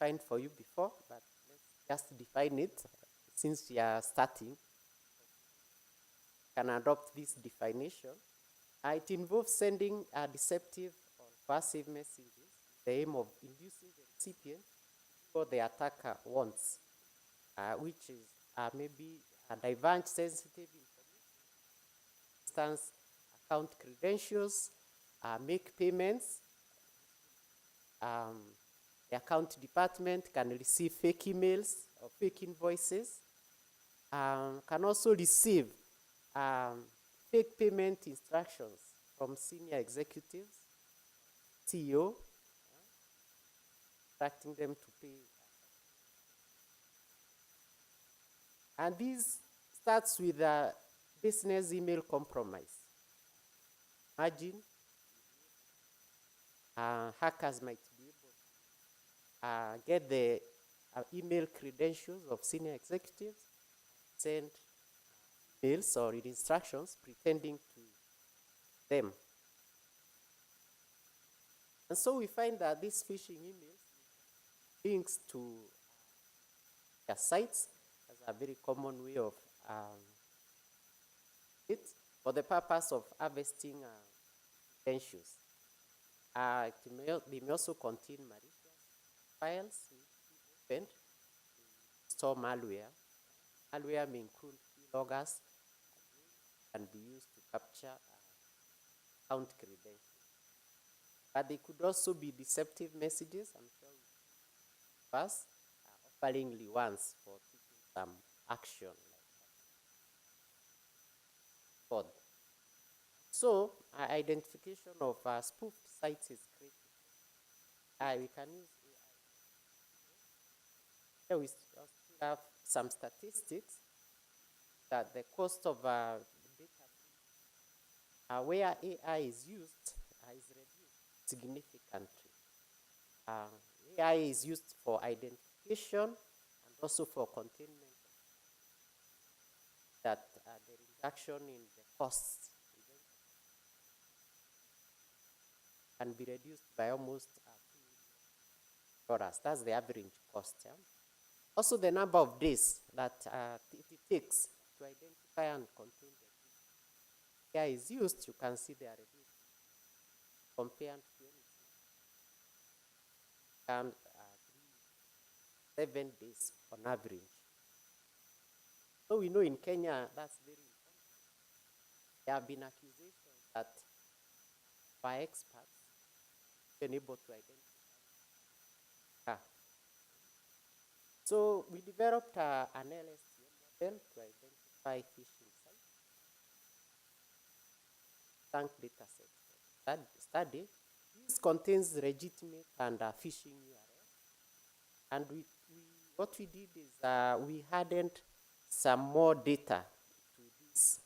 defined for you before, but let's just define it since we are starting. Can adopt this definition. It involves sending deceptive or passive messages with the aim of inducing the recipient what the attacker wants, which is maybe diverge sensitive information, for instance, account credentials, make payments. The account department can receive fake emails or fake invoices, can also receive fake payment instructions from senior executives, CEO, instructing them to pay. And this starts with a business email compromise. Imagine hackers might be able to get the email credentials of senior executives, send emails or instructions pretending to them. And so we find that these phishing emails links to their sites as a very common way of it for the purpose of harvesting credentials. They may also contain malicious files which opened to store malware. Malware may include keyloggers and be used to capture account credentials. But they could also be deceptive messages, I'm sure first, offering rewards for taking some action. So, identification of spoofed sites is critical. We can use AI. Here we still have some statistics that the cost of data where AI is used is reduced significantly. AI is used for identification and also for containment. That the reduction in the costs can be reduced by almost $2 million. That's the average cost. Yeah? Also, the number of days that it takes to identify and contain the data is used. You can see they are reduced compared to and 7 days on average. So we know in Kenya that's very important. There have been accusations that by experts been able to identify. So we developed an LSTM model to identify phishing sites. Thank data set study. This contains legitimate and phishing URL. And what we did is we added some more data to this.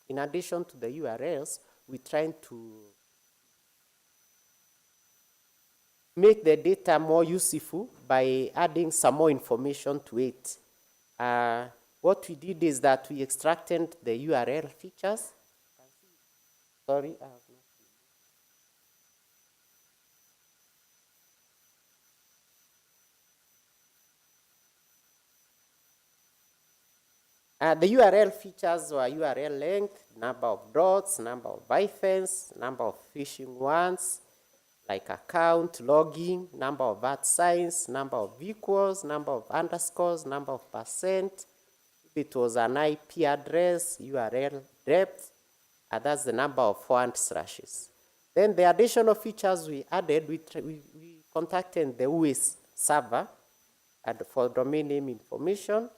In addition to the URLs, we tried to make the data more useful by adding some more information to it. What we did is that we extracted the URL features. Sorry, the URL features were URL length, number of dots, number of hyphens, number of phishing ones, like account, login, number of @signs, number of equals, number of underscores, number of percent. If it was an IP address, URL depth, that's the number of forward slashes. Then the additional features we added, we contacted the US server and for domain name information.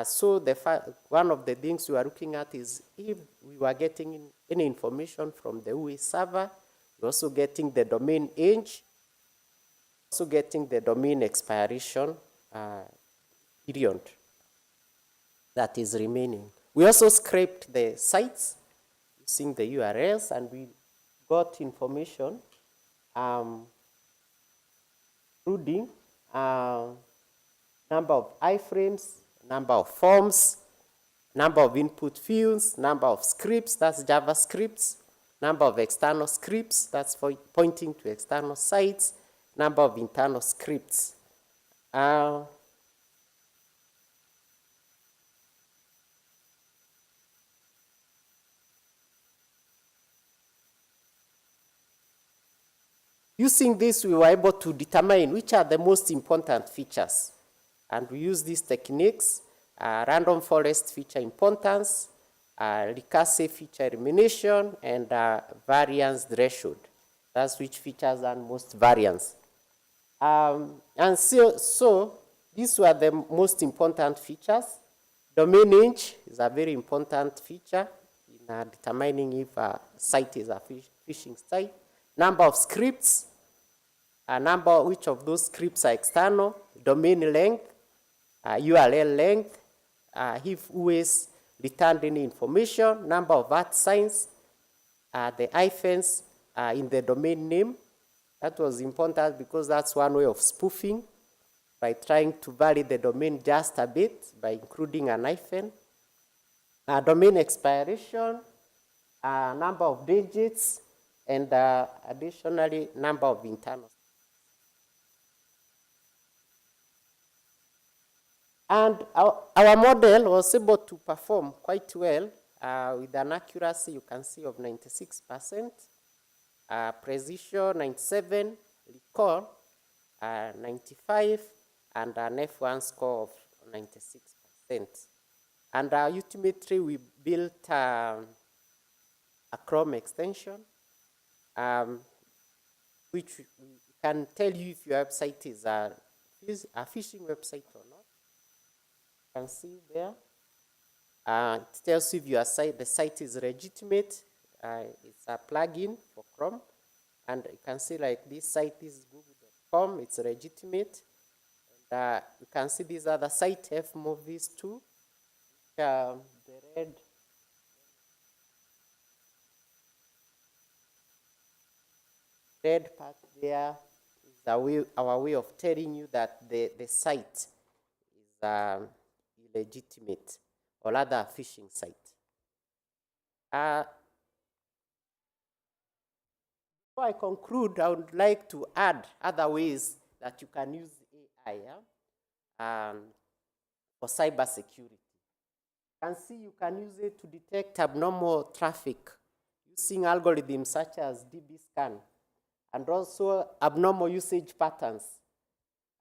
So one of the things we are looking at is if we were getting any information from the US server, we're also getting the domain age, also getting the domain expiration period that is remaining. We also scraped the sites using the URLs, and we got information including number of iframes, number of forms, number of input fields, number of scripts, that's JavaScripts, number of external scripts, that's for pointing to external sites, number of internal scripts. Using this, we were able to determine which are the most important features. And we use these techniques, random forest feature importance, recursive feature elimination, and variance threshold. That's which features are most variance. And so these were the most important features. Domain age is a very important feature in determining if a site is a phishing site. Number of scripts, which of those scripts are external, domain length, URL length, if who is returned any information, number of @signs, the hyphens in the domain name. That was important because that's one way of spoofing, by trying to vary the domain just a bit by including an hyphen. Domain expiration, number of digits, and additionally number of internals. And our model was able to perform quite well with an accuracy, you can see, of 96%, precision 97%, recall 95%, and an F1 score of 96%. And ultimately, we built a Chrome extension, which can tell you if your website is a phishing website or not. You can see there. It tells you if your the site is legitimate. It's a plugin for Chrome. And you can see like this site is google.com. It's legitimate. And you can see this other site, fmovies too. The red part there is our way of telling you that the site is illegitimate, or rather a phishing site. Before I conclude, I would like to add other ways that you can use AI for cybersecurity. You can see you can use it to detect abnormal traffic using algorithms such as dbScan, and also abnormal usage patterns,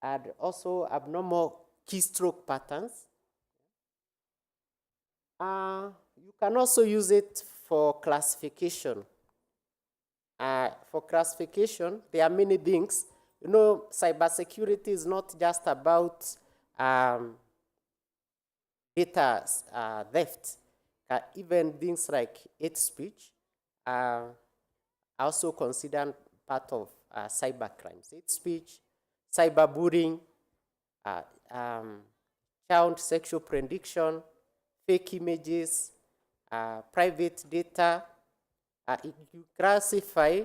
and also abnormal keystroke patterns. You can also use it for classification. For classification, there are many things. You know, cybersecurity is not just about data theft. Even things like hate speech are also considered part of cyber crimes. Hate speech, cyberbullying, child sexual prediction, fake images, private data. You classify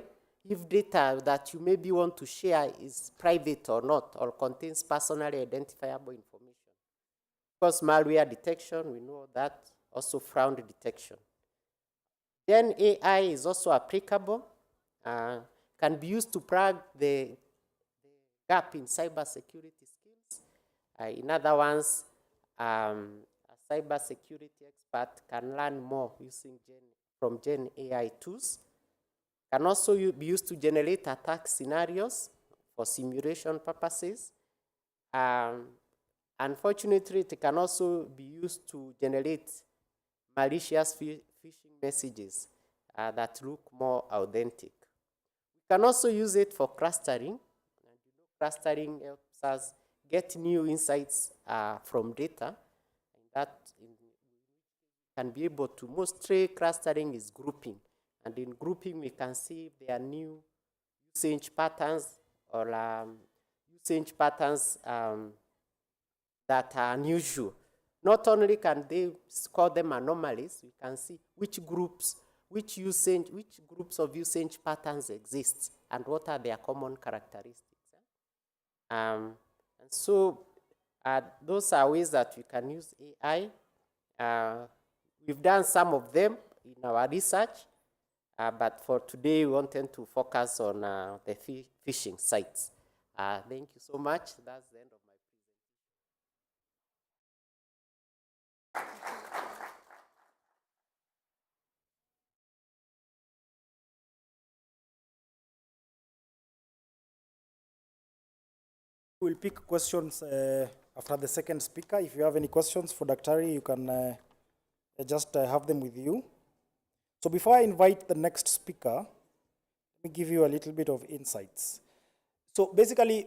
if data that you maybe want to share is private or not, or contains personally identifiable information. Of course, malware detection, we know that, also fraud detection. Then AI is also applicable, can be used to plug the gap in cybersecurity skills. In other words, a cybersecurity expert can learn more using from Gen AI tools. Can also be used to generate attack scenarios for simulation purposes. Unfortunately, it can also be used to generate malicious phishing messages that look more authentic. We can also use it for clustering. Clustering helps us get new insights from data, and that can be able to, mostly clustering is grouping. And in grouping, we can see if there are new usage patterns, or usage patterns that are unusual. Not only can they call them anomalies, we can see which groups of usage patterns exist and what are their common characteristics. And so those are ways that we can use AI. We've done some of them in our research, but for today we wanted to focus on the phishing sites. Thank you so much. That's the end of my We'll pick questions after the second speaker. If you have any questions for Dr. you can just have them with you. So before I invite the next speaker, let me give you a little bit of insights. So basically,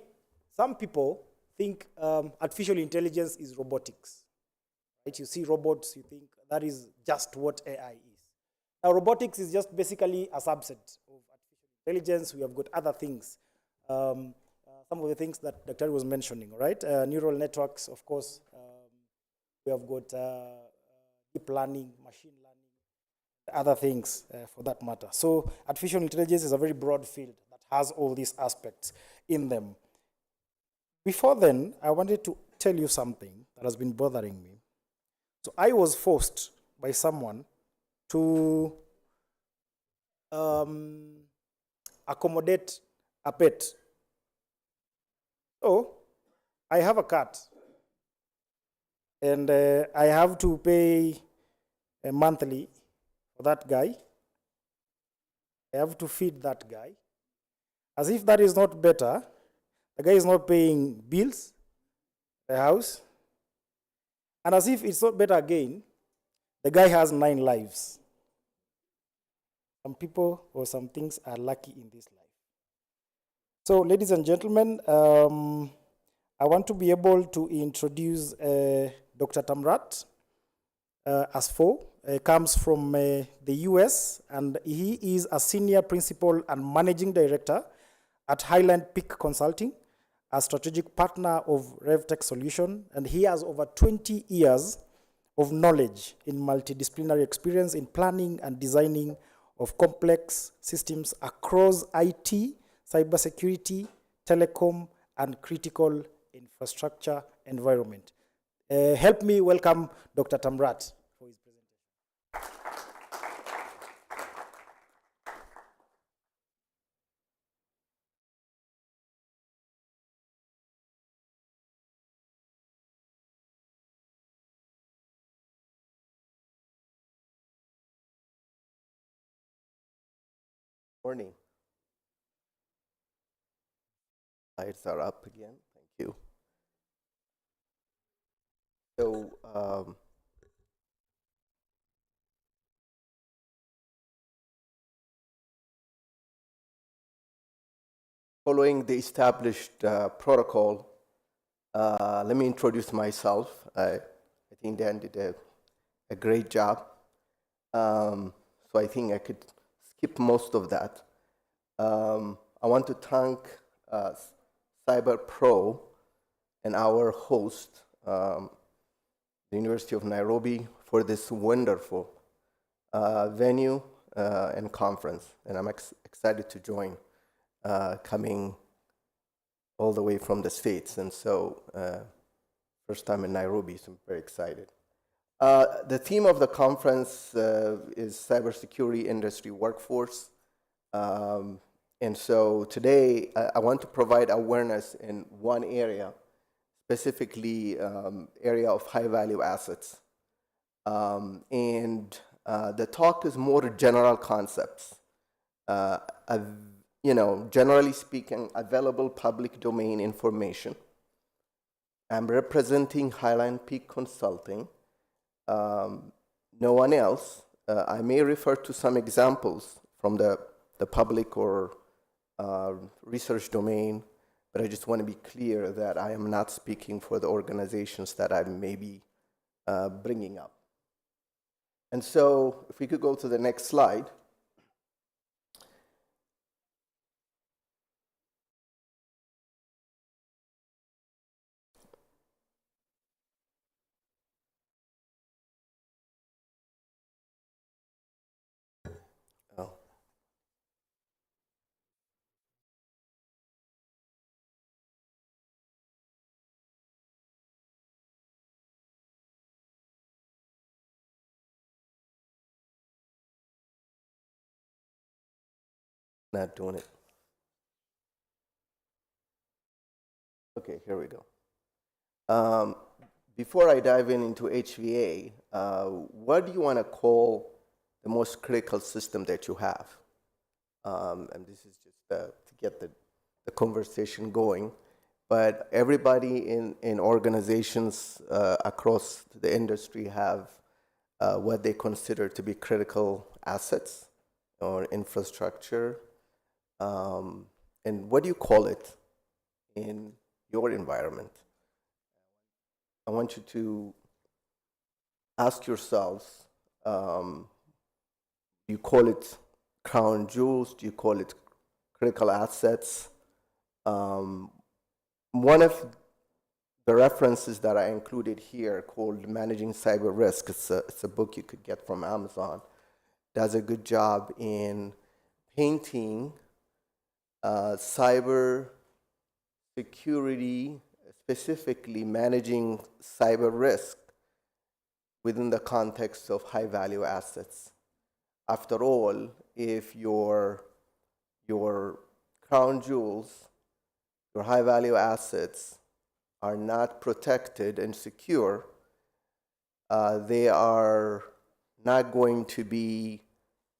some people think artificial intelligence is robotics. Right? You see robots, you think that is just what AI is. Now, robotics is just basically a subset of artificial intelligence. We have got other things. Some of the things that Dr. was mentioning, right? Neural networks, of course. We have got deep learning, machine learning, other things for that matter. So artificial intelligence is a very broad field that has all these aspects in them. Before then, I wanted to tell you something that has been bothering me. So I was forced by someone to accommodate a pet. So I have a cat, and I have to pay monthly for that guy. I have to feed that guy. As if that is not better, the guy is not paying bills, the house, and as if it's not better again, the guy has 9 lives. Some people or some things are lucky in this life. So, ladies and gentlemen, I want to be able to introduce Dr. Tamrat Asfo. Comes from the US, and he is a senior principal and managing director at Highland Peak Consulting, a strategic partner of RevTech Solution, and he has over 20 years of knowledge in multidisciplinary experience in planning and designing of complex systems across IT, cybersecurity, telecom, and critical infrastructure environment. Help me welcome Dr. Tamrat for his presentation. Morning. Lights are up again. Thank you. So, following the established protocol, let me introduce myself. I think Dan did a great job. So I think I could skip most of that. I want to thank Cyber Pro and our host, the University of Nairobi, for this wonderful venue and conference. And I'm excited to join, coming all the way from the States. And so, first time in Nairobi, so I'm very excited. The theme of the conference is cybersecurity industry workforce. And so today, I want to provide awareness in one area, specifically area of high-value assets. And the talk is more general concepts. Generally speaking, available public domain information. I'm representing Highland Peak Consulting. No one else. I may refer to some examples from the public or research domain, but I just want to be clear that I am not speaking for the organizations that I may be bringing up. And so if we could go to the next slide. Oh. Not doing it. Okay, here we go. Before I dive into HVA, what do you want to call the most critical system that you have? And this is just to get the conversation going. But everybody in organizations across the industry have what they consider to be critical assets or infrastructure. And what do you call it in your environment? I want you to ask yourselves, do you call it crown jewels? Do you call it critical assets? One of the references that I included here called Managing Cyber Risk, it's a book you could get from Amazon, does a good job in painting cyber security, specifically managing cyber risk within the context of high value assets. After all, if your crown jewels, your high value assets are not protected and secure, they are not going to be,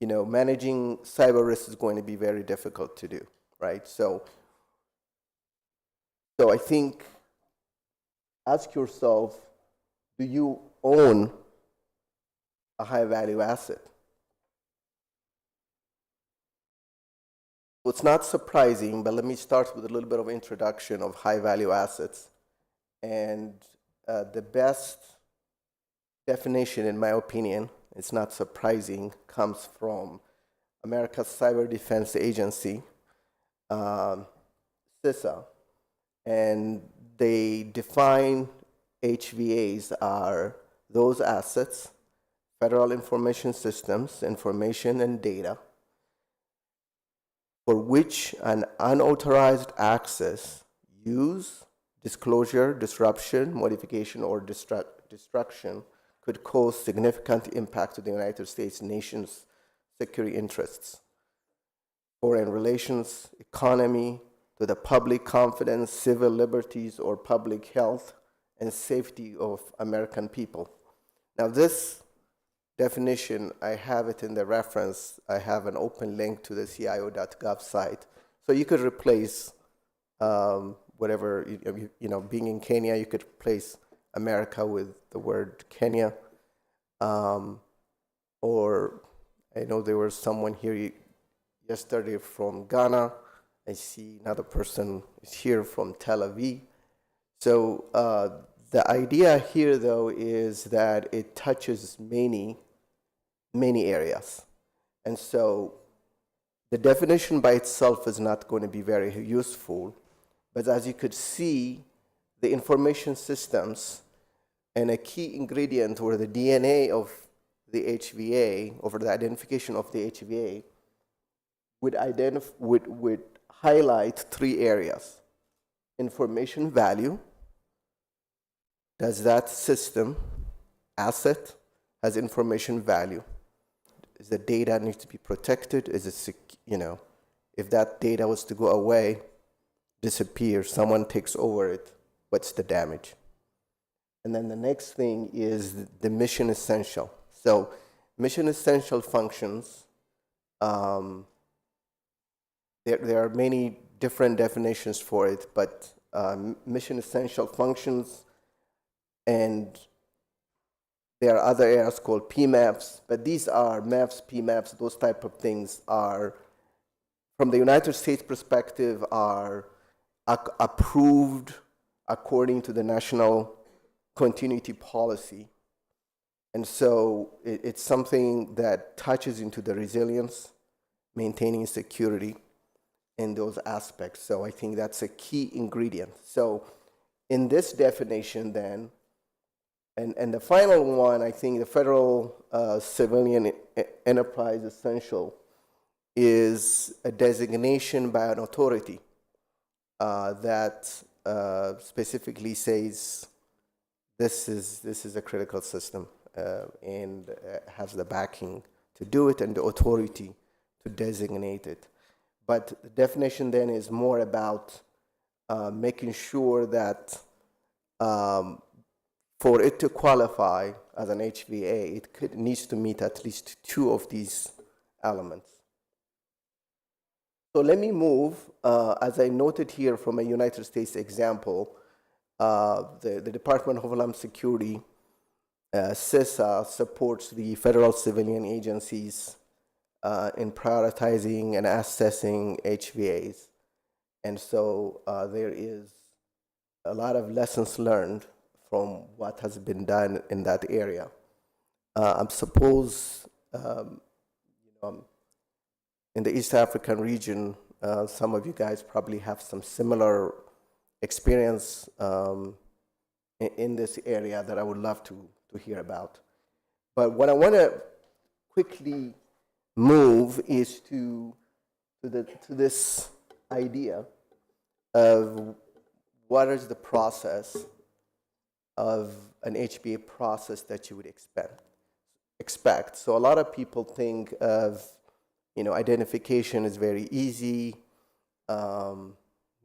managing cyber risk is going to be very difficult to do, right? So I think, ask yourself, do you own a high value asset? So it's not surprising, but let me start with a little bit of introduction of high value assets. And the best definition, in my opinion, it's not surprising, comes from America's Cyber Defense Agency, CISA. And they define HVAs are those assets, federal information systems, information and data, for which an unauthorized access, use, disclosure, disruption, modification, or destruction could cause significant impact to the United States nation's security interests, foreign relations, economy, to the public confidence, civil liberties, or public health and safety of American people. Now, this definition, I have it in the reference. I have an open link to the CIO.gov site. So you could replace whatever, being in Kenya, you could replace America with the word Kenya. Or I know there was someone here yesterday from Ghana. I see another person is here from Tel Aviv. So the idea here, though, is that it touches many areas. And so the definition by itself is not going to be very useful. But as you could see, the information systems and a key ingredient or the DNA of the HVA, or the identification of the HVA, would highlight three areas. Information value. Does that system, asset, has information value? Is the data needs to be protected? Is it, if that data was to go away, disappear, someone takes over it, what's the damage? And then the next thing is the mission essential. So mission essential functions, there are many different definitions for it, but mission essential functions, and there are other areas called PMAPs, but these are MAPs, PMAPs, those type of things are, from the United States perspective, are approved according to the national continuity policy. And so it's something that touches into the resilience, maintaining security in those aspects. So I think that's a key ingredient. So in this definition then, and the final one, I think the federal civilian enterprise essential is a designation by an authority that specifically says this is a critical system and has the backing to do it and the authority to designate it. But the definition then is more about making sure that for it to qualify as an HVA, it needs to meet at least two of these elements. So let me move, as I noted here from a United States example, the Department of Homeland Security, CISA, supports the federal civilian agencies in prioritizing and assessing HVAs. And so there is a lot of lessons learned from what has been done in that area. I suppose in the East African region, some of you guys probably have some similar experience in this area that I would love to hear about. But what I want to quickly move is to this idea of what is the process of an HBA process that you would expect. So a lot of people think of, identification is very easy,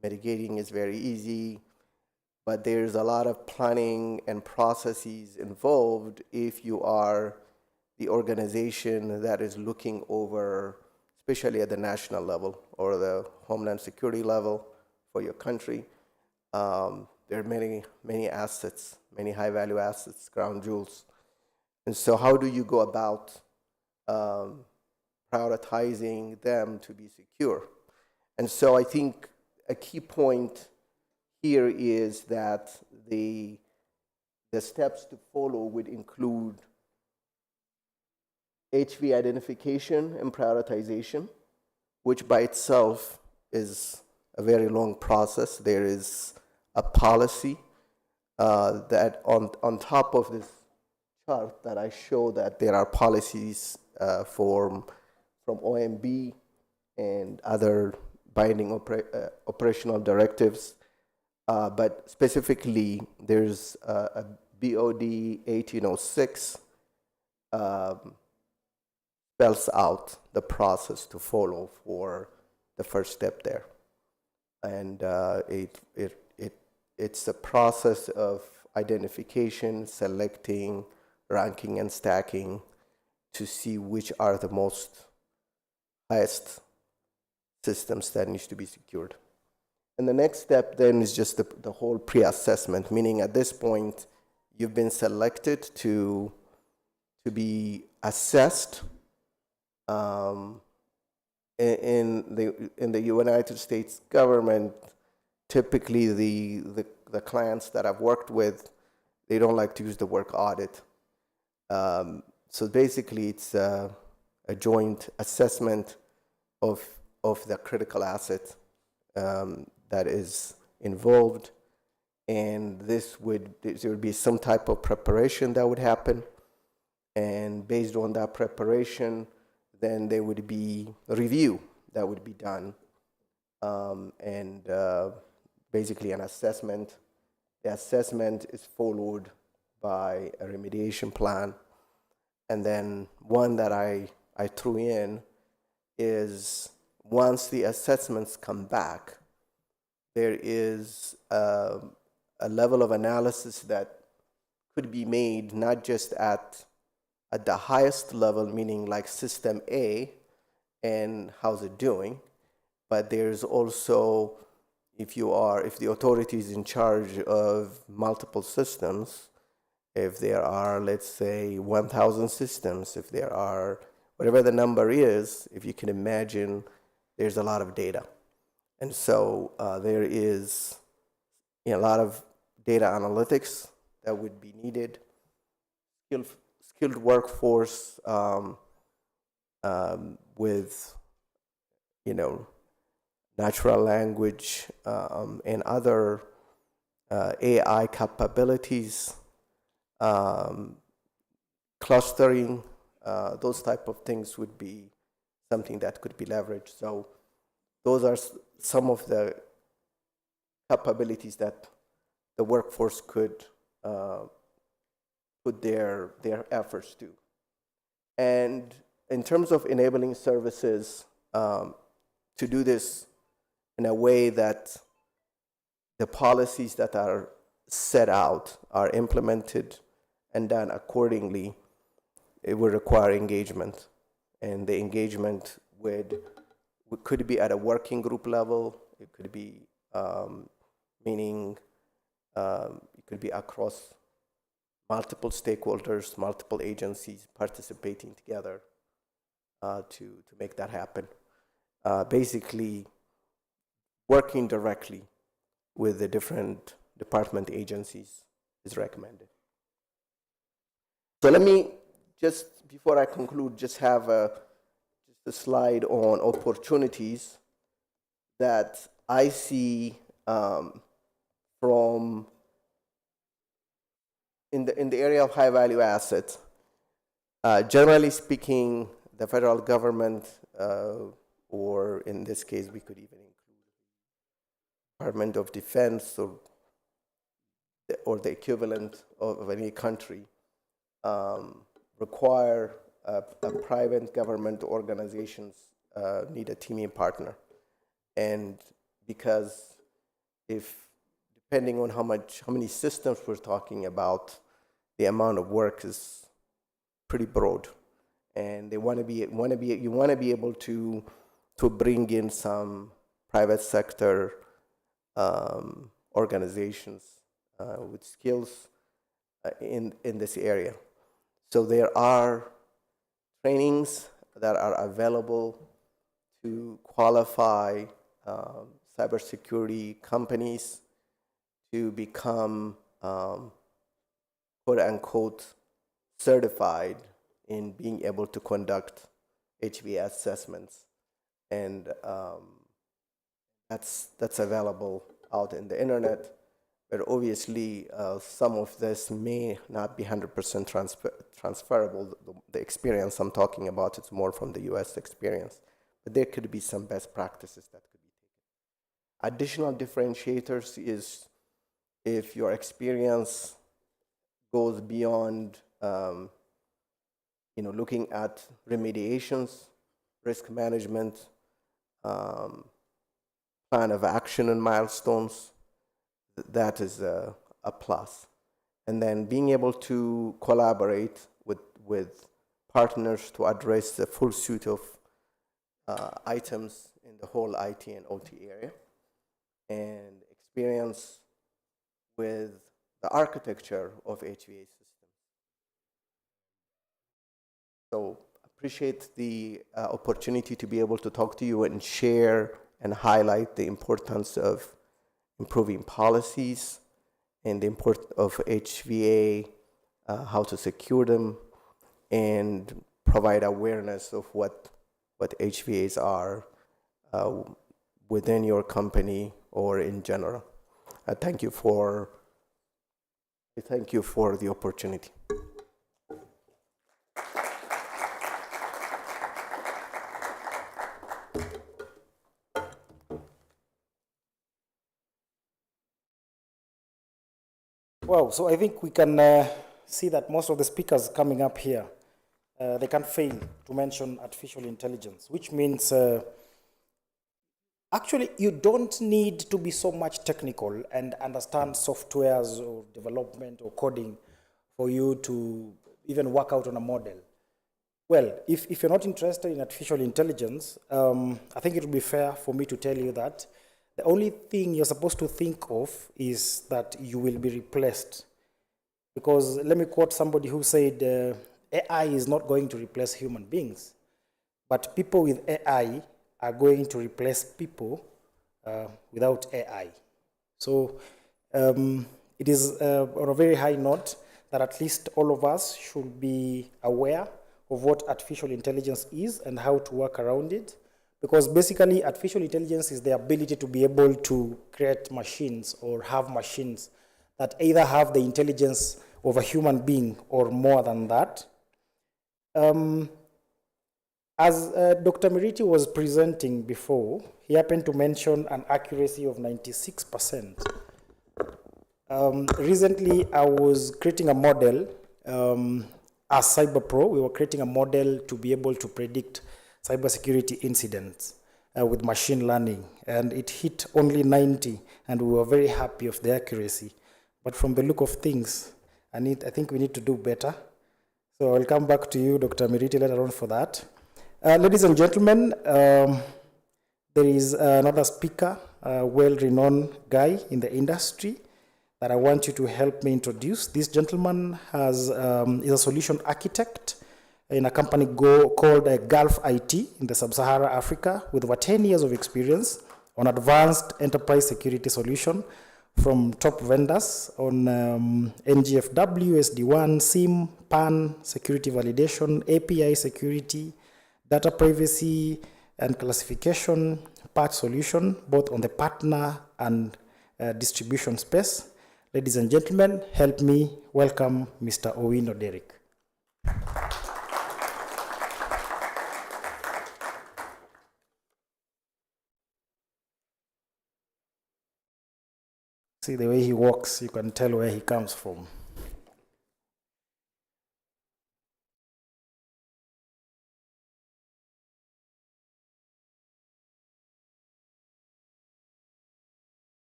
mitigating is very easy, but there's a lot of planning and processes involved if you are the organization that is looking over, especially at the national level or the Homeland Security level for your country. There are many assets, many high-value assets, crown jewels. And so how do you go about prioritizing them to be secure? And so I think a key point here is that the steps to follow would include HV identification and prioritization, which by itself is a very long process. There is a policy that on top of this chart that I show that there are policies from OMB and other binding operational directives, but specifically there's a BOD 1806 spells out the process to follow for the first step there. And it's a process of identification, selecting, ranking, and stacking to see which are the most highest systems that needs to be secured. And the next step then is just the whole pre-assessment, meaning at this point, you've been selected to be assessed. In the United States government, typically the clients that I've worked with, they don't like to use the word audit. So basically, it's a joint assessment of the critical asset that is involved, and there would be some type of preparation that would happen, and based on that preparation, then there would be a review that would be done, and basically an assessment. The assessment is followed by a remediation plan. And then one that I threw in is once the assessments come back, there is a level of analysis that could be made not just at the highest level, meaning like system A and how's it doing, but there's also, if the authority is in charge of multiple systems, if there are, let's say, 1,000 systems, if there are, whatever the number is, if you can imagine, there's a lot of data. And so there is a lot of data analytics that would be needed, skilled workforce with, natural language and other AI capabilities, clustering, those type of things would be something that could be leveraged. So those are some of the capabilities that the workforce could put their efforts to. And in terms of enabling services, to do this in a way that the policies that are set out are implemented and done accordingly, it will require engagement. And the engagement could be at a working group level, it could be meaning it could be across multiple stakeholders, multiple agencies participating together to make that happen. Basically, working directly with the different department agencies is recommended. So let me just, before I conclude, just have a slide on opportunities that I see from in the area of high value assets. Generally speaking, the federal government, or in this case, we could even include Department of Defense or the equivalent of any country, require private government organizations need a teaming partner. And because depending on how many systems we're talking about, the amount of work is pretty broad, and you want to be able to bring in some private sector organizations with skills in this area. So there are trainings that are available to qualify cybersecurity companies to become quote unquote certified in being able to conduct HVA assessments, and that's available out in the internet. But obviously, some of this may not be 100% transferable. The experience I'm talking about, it's more from the US experience. But there could be some best practices that could be taken. Additional differentiators is if your experience goes beyond looking at remediations, risk management, plan of action and milestones, that is a plus. And then being able to collaborate with partners to address the full suite of items in the whole IT and OT area, and experience with the architecture of HVA systems. So appreciate the opportunity to be able to talk to you and share and highlight the importance of improving policies and the importance of HVA, how to secure them, and provide awareness of what HVAs are within your company or in general. Thank you for the opportunity. Wow, so I think we can see that most of the speakers coming up here, they can't fail to mention artificial intelligence, which means actually you don't need to be so much technical and understand softwares or development or coding for you to even work out on a model. Well, if you're not interested in artificial intelligence, I think it would be fair for me to tell you that the only thing you're supposed to think of is that you will be replaced. Because let me quote somebody who said, AI is not going to replace human beings, but people with AI are going to replace people without AI. So it is on a very high note that at least all of us should be aware of what artificial intelligence is and how to work around it. Because basically, artificial intelligence is the ability to be able to create machines or have machines that either have the intelligence of a human being or more than that. As Dr. Miriti was presenting before, he happened to mention an accuracy of 96%. Recently, I was creating a model as CyberPro. We were creating a model to be able to predict cybersecurity incidents. with machine learning, and it hit only 90, and we were very happy of the accuracy. But from the look of things, I think we need to do better. So I'll come back to you, Dr. Miriti, later on for that. Ladies and gentlemen, there is another speaker, a well-renowned guy in the industry that I want you to help me introduce. This gentleman is a solution architect in a company called Gulf IT in the Sub-Saharan Africa, with over 10 years of experience on advanced enterprise security solution from top vendors on NGFW, SD1, SIM, PAN, security validation, API security, data privacy and classification, patch solution, both on the partner and distribution space. Ladies and gentlemen, help me welcome Mr. Owino Derrick. See the way he walks, you can tell where he comes from.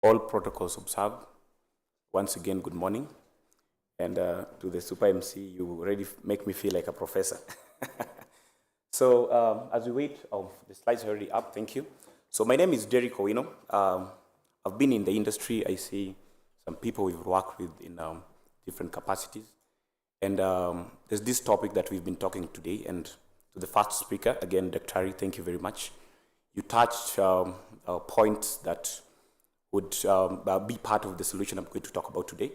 All protocols observed. Once again, good morning. And to the Super MC, you already make me feel like a professor. So as we wait, the slides are already up, thank you. So my name is Derrick Owino. I've been in the industry. I see some people we've worked with in different capacities. And there's this topic that we've been talking today. And to the first speaker, again, Dr. Hari, thank you very much. You touched points that would be part of the solution I'm going to talk about today.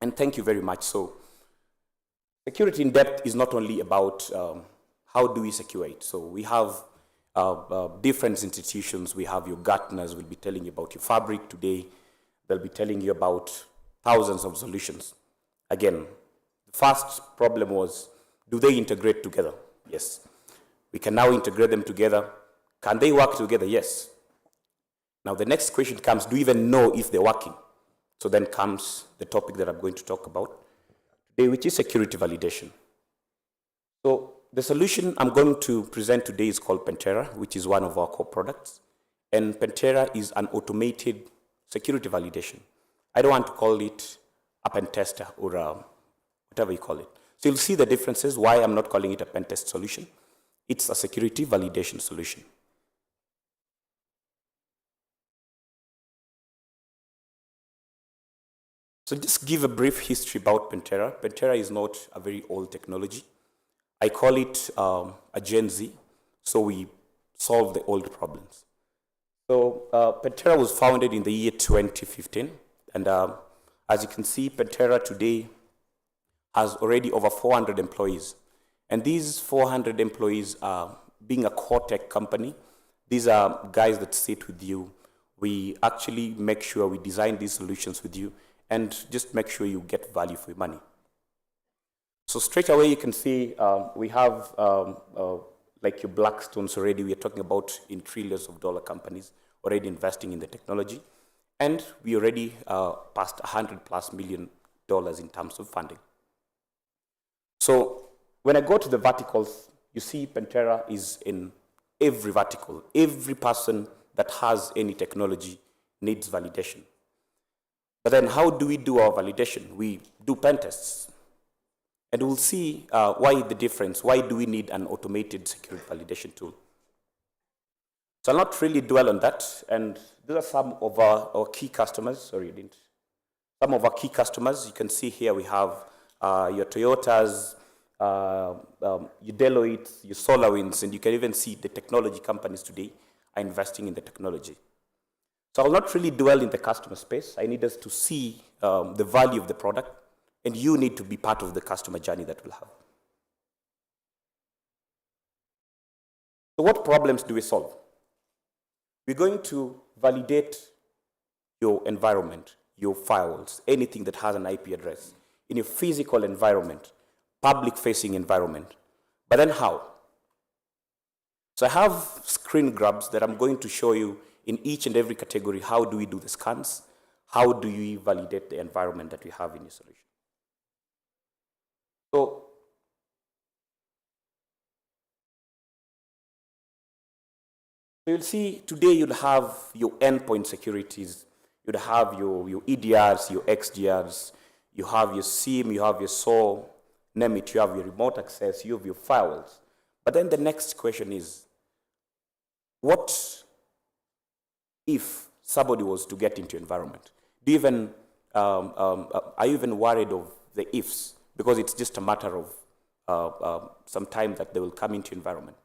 And thank you very much. So security in depth is not only about how do we secure it. So we have different institutions. We have your Gartners will be telling you about your fabric today. They'll be telling you about thousands of solutions. Again, the first problem was, do they integrate together? Yes. We can now integrate them together. Can they work together? Yes. Now the next question comes, do you even know if they're working? So then comes the topic that I'm going to talk about today, which is security validation. So the solution I'm going to present today is called Pentera, which is one of our core products. And Pentera is an automated security validation. I don't want to call it a pen tester or whatever you call it. So you'll see the differences, why I'm not calling it a pen test solution. It's a security validation solution. So just give a brief history about Pentera. Pentera is not a very old technology. I call it a Gen Z, so we solve the old problems. So Pentera was founded in the year 2015, and as you can see, Pentera today has already over 400 employees. And these 400 employees are, being a core tech company, these are guys that sit with you. We actually make sure we design these solutions with you and just make sure you get value for your money. So straight away you can see we have like your Blackstones already. We are talking about in trillions of dollar companies already investing in the technology. And we already passed $100+ million in terms of funding. So when I go to the verticals, you see Pentera is in every vertical. Every person that has any technology needs validation. But then how do we do our validation? We do pen tests. And we'll see why the difference. Why do we need an automated security validation tool? So I'll not really dwell on that. And these are some of our key customers. Sorry, I didn't. Some of our key customers. You can see here we have your Toyotas, your Deloitte, your SolarWinds, and you can even see the technology companies today are investing in the technology. So I'll not really dwell in the customer space. I need us to see the value of the product, and you need to be part of the customer journey that we'll have. So what problems do we solve? We're going to validate your environment, your firewalls, anything that has an IP address in a physical environment, public-facing environment. But then how? So I have screen grabs that I'm going to show you in each and every category. How do we do the scans? How do we validate the environment that we have in your solution? So So you'll see today you'll have your endpoint securities, you'll have your EDRs, your XDRs, you have your SIEM, you have your SOAR, name it, you have your remote access, you have your firewalls. But then the next question is, what if somebody was to get into your environment? Do you even, are you even worried of the ifs? Because it's just a matter of some time that they will come into your environment.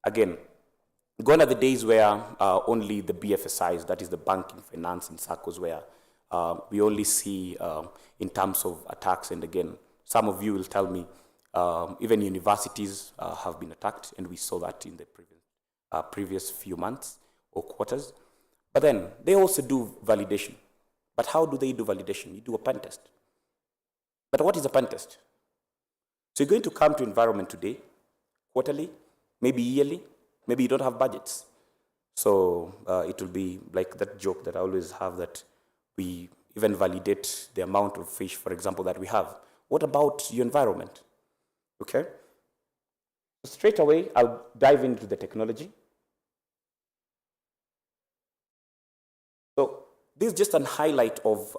Again, gone are the days where only the BFSIs, that is the banking, finance, and circles, where we only see in terms of attacks. And again, some of you will tell me even universities have been attacked, and we saw that in the previous few months or quarters. But then they also do validation. But how do they do validation? You do a pen test. But what is a pen test? So you're going to come to environment today, quarterly, maybe yearly, maybe you don't have budgets. So it will be like that joke that I always have, that we even validate the amount of fish, for example, that we have. What about your environment? Okay? So straight away, I'll dive into the technology. So this is just a highlight of,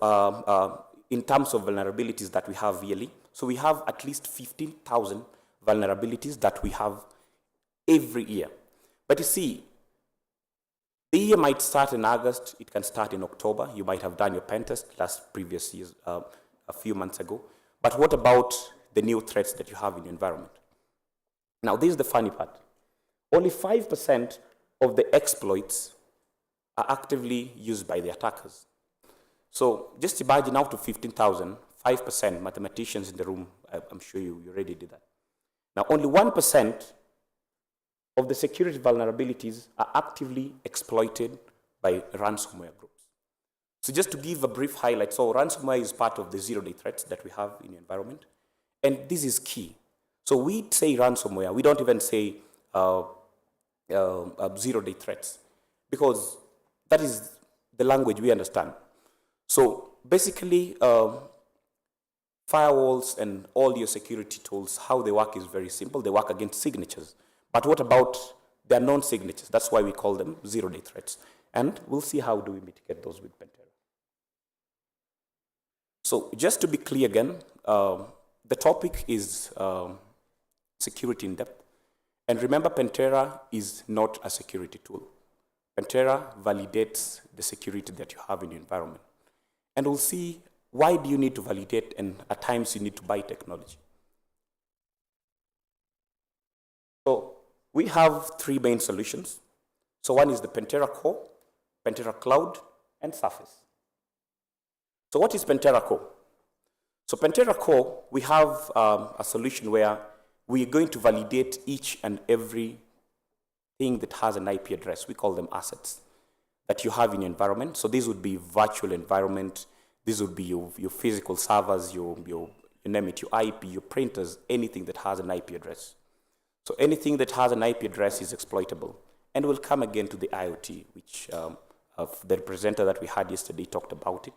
in terms of vulnerabilities that we have yearly. So we have at least 15,000 vulnerabilities that we have every year. But you see, the year might start in August, it can start in October. You might have done your pen test previous years, a few months ago. But what about the new threats that you have in your environment? Now, this is the funny part. Only 5% of the exploits are actively used by the attackers. So just imagine out of 15,000, 5%, mathematicians in the room, I'm sure you already did that. Now, only 1% of the security vulnerabilities are actively exploited by ransomware groups. So just to give a brief highlight, so ransomware is part of the zero-day threats that we have in the environment. And this is key. So we say ransomware, we don't even say zero-day threats, because that is the language we understand. So basically, firewalls and all your security tools, how they work is very simple. They work against signatures. But what about their non-signatures? That's why we call them zero-day threats. And we'll see how do we mitigate those with Pantera. So just to be clear again, the topic is security in depth. And remember, Pantera is not a security tool. Pantera validates the security that you have in your environment. And we'll see why do you need to validate, and at times you need to buy technology. So we have three main solutions. So one is the Pantera Core, Pantera Cloud, and Surface. So what is Pantera Core? So Pantera Core, we have a solution where we are going to validate each and every thing that has an IP address. We call them assets that you have in your environment. So these would be virtual environment. These would be your physical servers, your you name it, your IP, your printers, anything that has an IP address. So anything that has an IP address is exploitable. And we'll come again to the IoT, which the presenter that we had yesterday talked about it.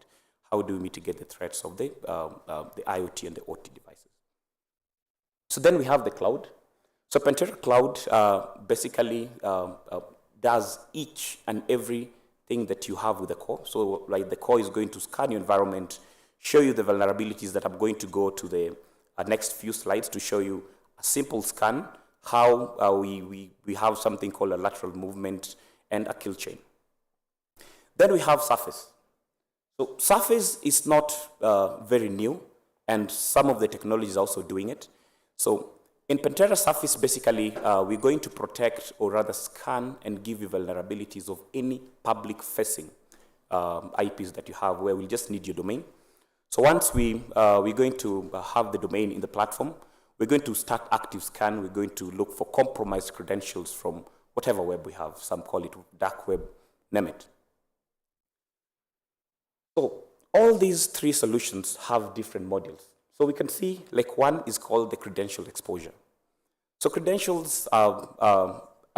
How do we mitigate the threats of the IoT and the OT devices? So then we have the cloud. So Pantera Cloud basically does each and every thing that you have with the core. So like the core is going to scan your environment, show you the vulnerabilities that I'm going to go to the next few slides to show you a simple scan, how we have something called a lateral movement and a kill chain. Then we have Surface. So Surface is not very new, and some of the technology is also doing it. So in Pantera Surface, basically, we're going to protect, or rather scan and give you vulnerabilities of any public-facing IPs that you have, where we just need your domain. So once we're going to have the domain in the platform, we're going to start active scan. We're going to look for compromised credentials from whatever web we have. Some call it dark web, name it. So all these three solutions have different modules. So we can see, like, one is called the credential exposure. So credentials have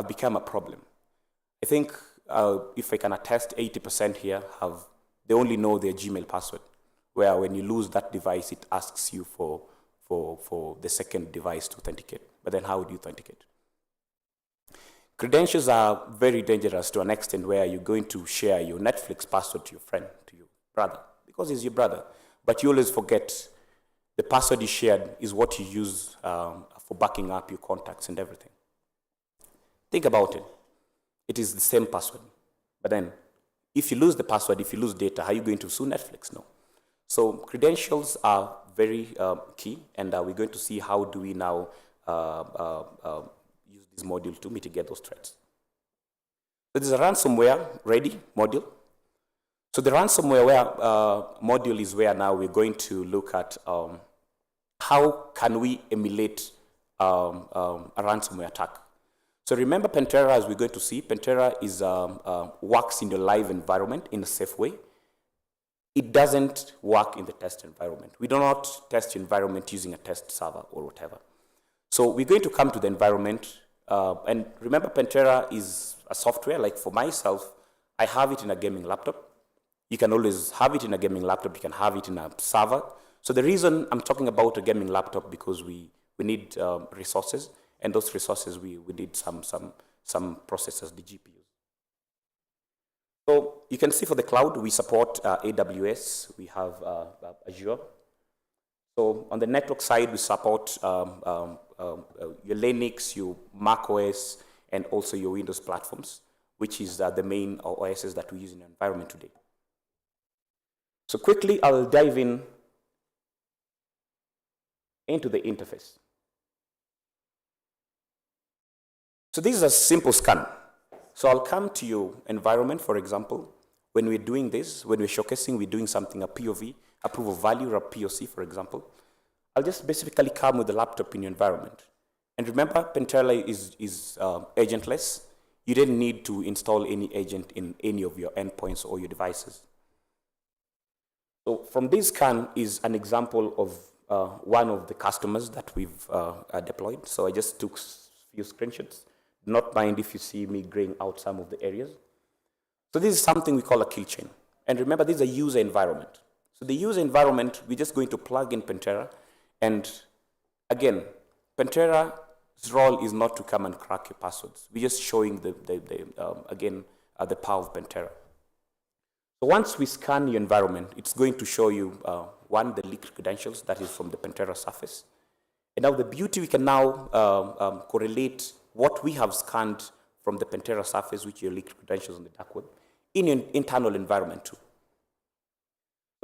become a problem. I think if I can attest, 80% here they only know their Gmail password, where when you lose that device, it asks you for the second device to authenticate. But then how do you authenticate? Credentials are very dangerous to an extent where you're going to share your Netflix password to your friend, to your brother, because he's your brother. But you always forget the password you shared is what you use for backing up your contacts and everything. Think about it. It is the same password. But then, if you lose the password, if you lose data, how are you going to sue Netflix? No. So credentials are very key, and we're going to see how do we now use this module to mitigate those threats. So there's a ransomware ready module. So the ransomware module is where now we're going to look at how can we emulate a ransomware attack. So remember Pantera, as we're going to see, Pantera is works in the live environment in a safe way. It doesn't work in the test environment. We do not test environment using a test server or whatever. So we're going to come to the environment, and remember Pantera is a software. Like for myself, I have it in a gaming laptop. You can always have it in a gaming laptop. You can have it in a server. So the reason I'm talking about a gaming laptop, because we need resources, and those resources we need some processors, the GPUs. So you can see for the cloud, we support AWS, we have Azure. So on the network side, we support your Linux, your Mac OS, and also your Windows platforms, which is the main OSs that we use in the environment today. So quickly, I'll dive into the interface. So this is a simple scan. So I'll come to your environment, for example. When we're doing this, when we're showcasing, we're doing something, a POV, a proof of value, or a POC, for example. I'll just basically come with the laptop in your environment. And remember, Pantera is agentless. You didn't need to install any agent in any of your endpoints or your devices. So from this scan is an example of one of the customers that we've deployed. So I just took a few screenshots. Do not mind if you see me graying out some of the areas. So this is something we call a kill chain. And remember, this is a user environment. So the user environment, we're just going to plug in Pantera. And again, Pantera's role is not to come and crack your passwords. We're just showing the power of Pantera. So once we scan your environment, it's going to show you, one, the leaked credentials, that is from the Pantera surface. And now the beauty, we can now correlate what we have scanned from the Pantera surface, which are leaked credentials on the dark web, in your internal environment too.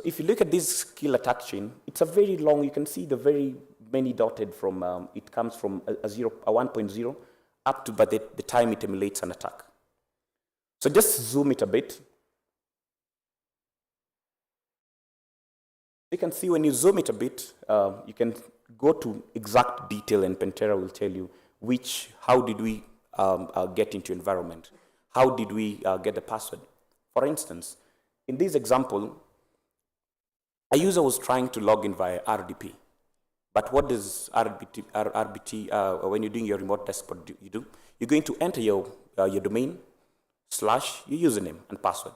If you look at this kill attack chain, it's a very long, you can see the very many dotted from, it comes from a 1.0 up to by the time it emulates an attack. So just zoom it a bit. You can see when you zoom it a bit, you can go to exact detail, and Pantera will tell you how did we get into environment? How did we get the password? For instance, in this example, a user was trying to log in via RDP. But what does RBT when you're doing your remote desktop do? You're going to enter your domain / your username and password.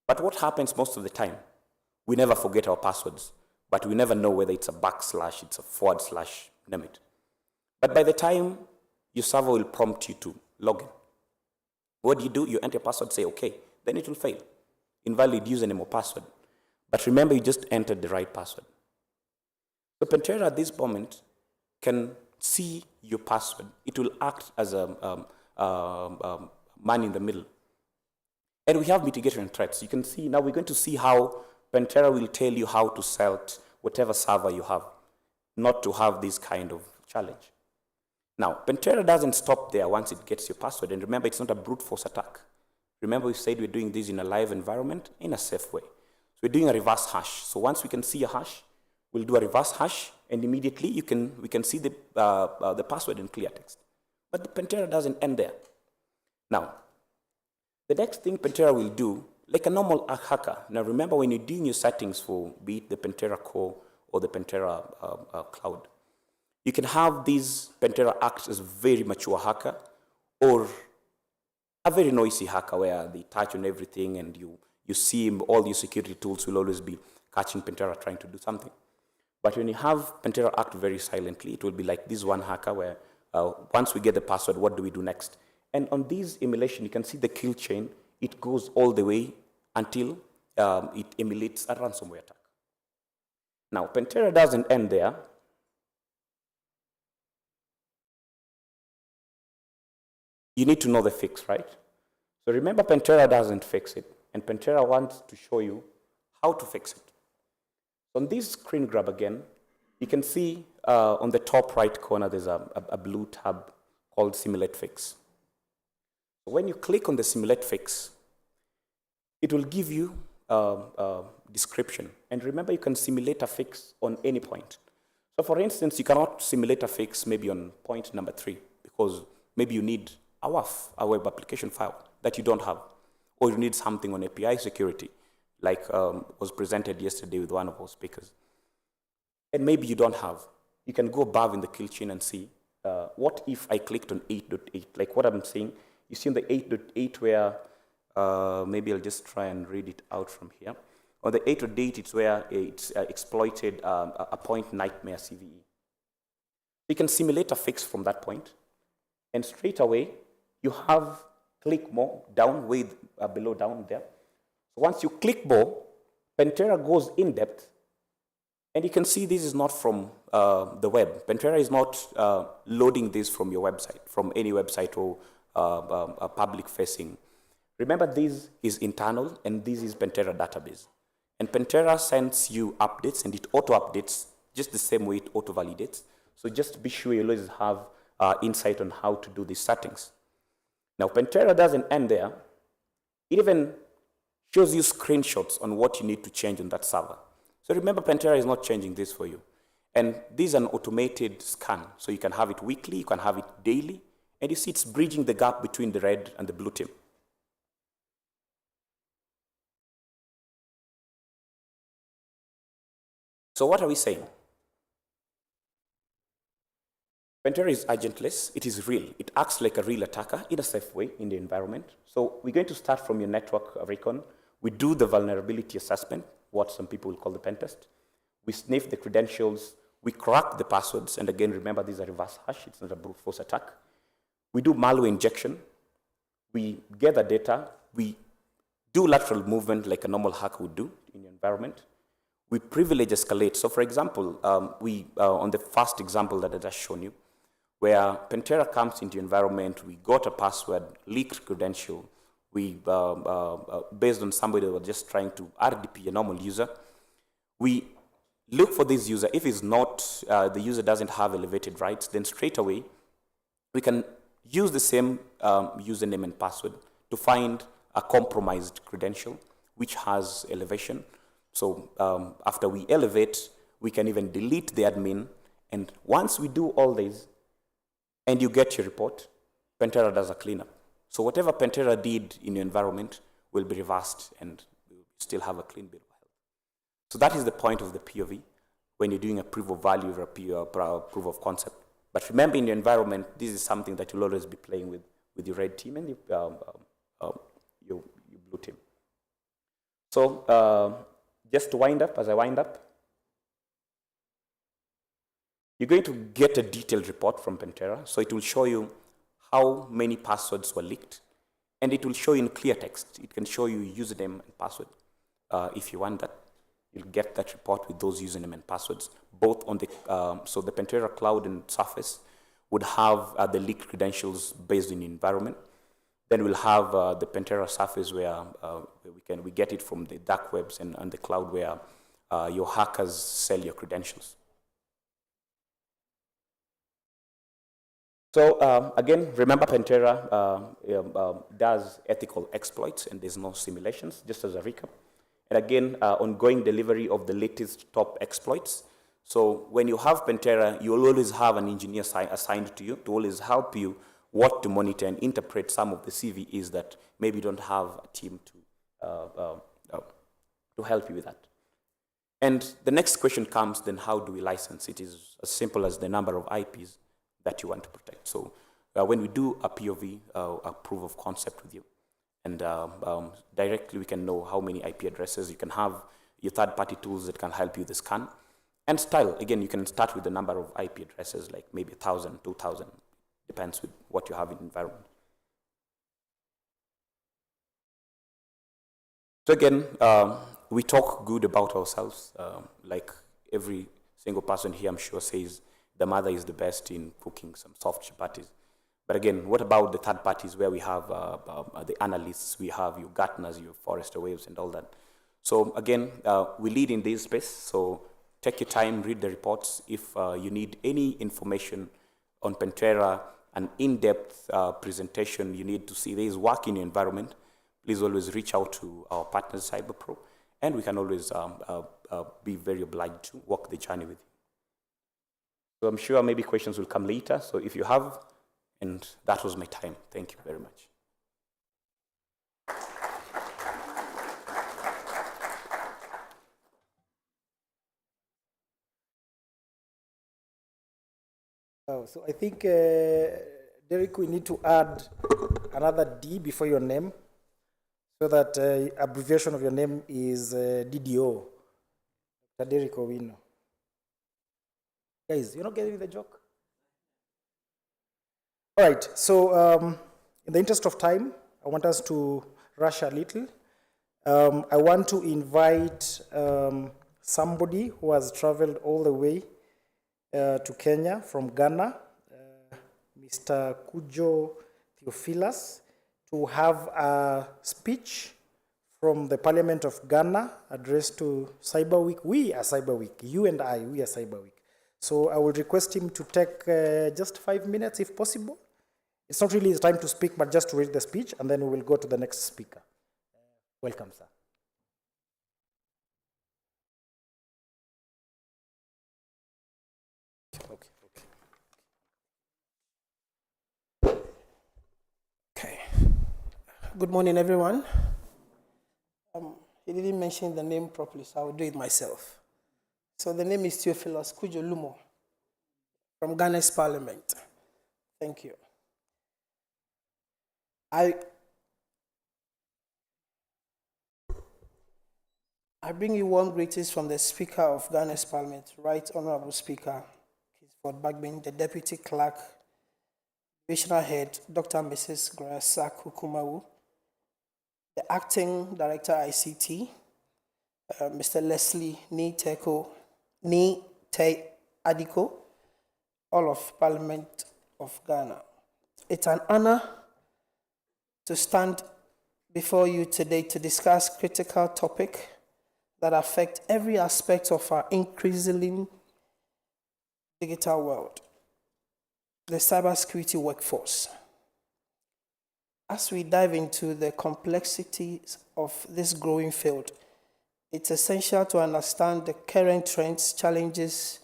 But what happens most of the time? We never forget our passwords, but we never know whether it's a /, it's a /, name it. But by the time your server will prompt you to log in, what do? You enter your password, say okay, then it will fail. Invalid username or password. But remember, you just entered the right password. So Pantera at this moment can see your password. It will act as a man in the middle. And we have mitigation threats. You can see, now we're going to see how Pantera will tell you how to select whatever server you have, not to have this kind of challenge. Now, Pantera doesn't stop there once it gets your password. And remember, it's not a brute force attack. Remember, we said we're doing this in a live environment in a safe way. So we're doing a reverse hash. So once we can see a hash, we'll do a reverse hash, and immediately we can see the password in clear text. But the Pantera doesn't end there. Now, the next thing Pantera will do, like a normal hacker. Now remember, when you're doing your settings for be it the Pantera core or the Pantera cloud, you can have these Pantera act as a very mature hacker or a very noisy hacker where they touch on everything and you see all your security tools will always be catching Pantera trying to do something. But when you have Pantera act very silently, it will be like this one hacker where once we get the password, what do we do next? And on this emulation, you can see the kill chain. It goes all the way until it emulates a ransomware attack. Now, Pantera doesn't end there. You need to know the fix, right? So remember, Pantera doesn't fix it, and Pantera wants to show you how to fix it. On this screen grab again, you can see on the top right corner, there's a blue tab called Simulate Fix. When you click on the Simulate Fix, it will give you a description. And remember, you can simulate a fix on any point. So for instance, you cannot simulate a fix maybe on point number 3, because maybe you need a WAF, a web application file, that you don't have. Or you need something on API security, like was presented yesterday with one of our speakers. And maybe you don't have. You can go above in the kill chain and see, what if I clicked on 8.8, like what I'm saying. You see on the 8.8 where, maybe I'll just try and read it out from here. On the 8.8, it's where it's exploited a point nightmare CVE. You can simulate a fix from that point, and straight away, you have click more down, way below down there. So once you click more, Pantera goes in depth, and you can see this is not from the web. Pantera is not loading this from your website, from any website or a public facing. Remember, this is internal, and this is Pantera database. And Pantera sends you updates, and it auto-updates just the same way it auto-validates. So just be sure you always have insight on how to do these settings. Now, Pantera doesn't end there. It even shows you screenshots on what you need to change on that server. So remember, Pantera is not changing this for you. And this is an automated scan. So you can have it weekly, you can have it daily, and you see it's bridging the gap between the red and the blue team. So what are we saying? Pantera is agentless, it is real. It acts like a real attacker in a safe way in the environment. So we're going to start from your network recon. We do the vulnerability assessment, what some people will call the pen test. We sniff the credentials, we crack the passwords, and again, remember, these are reverse hash, it's not a brute force attack. We do malware injection, we gather data, we do lateral movement like a normal hacker would do in your environment. We privilege escalate. So for example, on the first example that I just shown you, where Pantera comes into your environment, we got a password, leaked credential, we, based on somebody that was just trying to RDP a normal user, we look for this user. If it's not, the user doesn't have elevated rights, then straight away, we can use the same username and password to find a compromised credential, which has elevation. So after we elevate, we can even delete the admin. And once we do all this, and you get your report, Pantera does a cleanup. So whatever Pantera did in your environment will be reversed, and you still have a clean bill of health. So that is the point of the POV when you're doing a proof of value or a proof of concept. But remember, in your environment, this is something that you'll always be playing with your red team and your blue team. So just to wind up, as I wind up, you're going to get a detailed report from Pantera. So it will show you how many passwords were leaked, and it will show you in clear text. It can show you username and password. If you want that, you'll get that report with those username and passwords, both on the, so the Pantera Cloud and Surface would have the leaked credentials based on the environment. Then we'll have the Pantera Surface where we get it from the dark webs and the cloud where your hackers sell your credentials. So again, remember, Pantera does ethical exploits, and there's no simulations, just as a recap. And again, ongoing delivery of the latest top exploits. So when you have Pantera, you will always have an engineer assigned to you to always help you what to monitor and interpret some of the CVEs that maybe don't have a team to help you with that. And the next question comes, then how do we license? It is as simple as the number of IPs that you want to protect. So when we do a POV, a proof of concept with you, and directly we can know how many IP addresses. You can have your third-party tools that can help you with the scan. And style, again, you can start with the number of IP addresses, like maybe 1,000, 2,000, depends with what you have in the environment. So again, we talk good about ourselves. Like every single person here, I'm sure, says the mother is the best in cooking some soft chapatis. But again, what about the third parties where we have the analysts, we have your gardeners, your forester waves, and all that? So again, we lead in this space. So take your time, read the reports. If you need any information on Pentera, an in-depth presentation you need to see there is work in your environment, please always reach out to our partners, CyberPro, and we can always be very obliged to walk the journey with you. So I'm sure maybe questions will come later. So if you have, and that was my time. Thank you very much. Oh, so I think, Derek, we need to add another D before your name, so that abbreviation of your name is DDO, Derek Owino. Guys, you're not getting the joke? All right, so in the interest of time, I want us to rush a little. I want to invite somebody who has traveled all the way to Kenya from Ghana, Mr. Kujo Theophilus, to have a speech from the Parliament of Ghana addressed to Cyberweek. We are Cyberweek, you and I, we are Cyberweek. So I will request him to take just 5 minutes if possible. It's not really his time to speak, but just to read the speech, and then we will go to the next speaker. Welcome, sir. Okay. Good morning, everyone. He didn't mention the name properly, so I will do it myself. So the name is Theophilus Kujo Lumo from Ghana's Parliament. Thank you. I bring you warm greetings from the Speaker of Ghana's Parliament, Right Honorable Speaker Kisford Bagbin, the Deputy Clerk, Divisional Head, Dr. and Mrs. Grasa Kukumawu, the Acting Director ICT, Mr. Leslie Nite Adiko, all of Parliament of Ghana. It's an honor to stand before you today to discuss critical topic that affect every aspect of our increasingly digital world, the cybersecurity workforce. As we dive into the complexities of this growing field, it's essential to understand the current trends, challenges,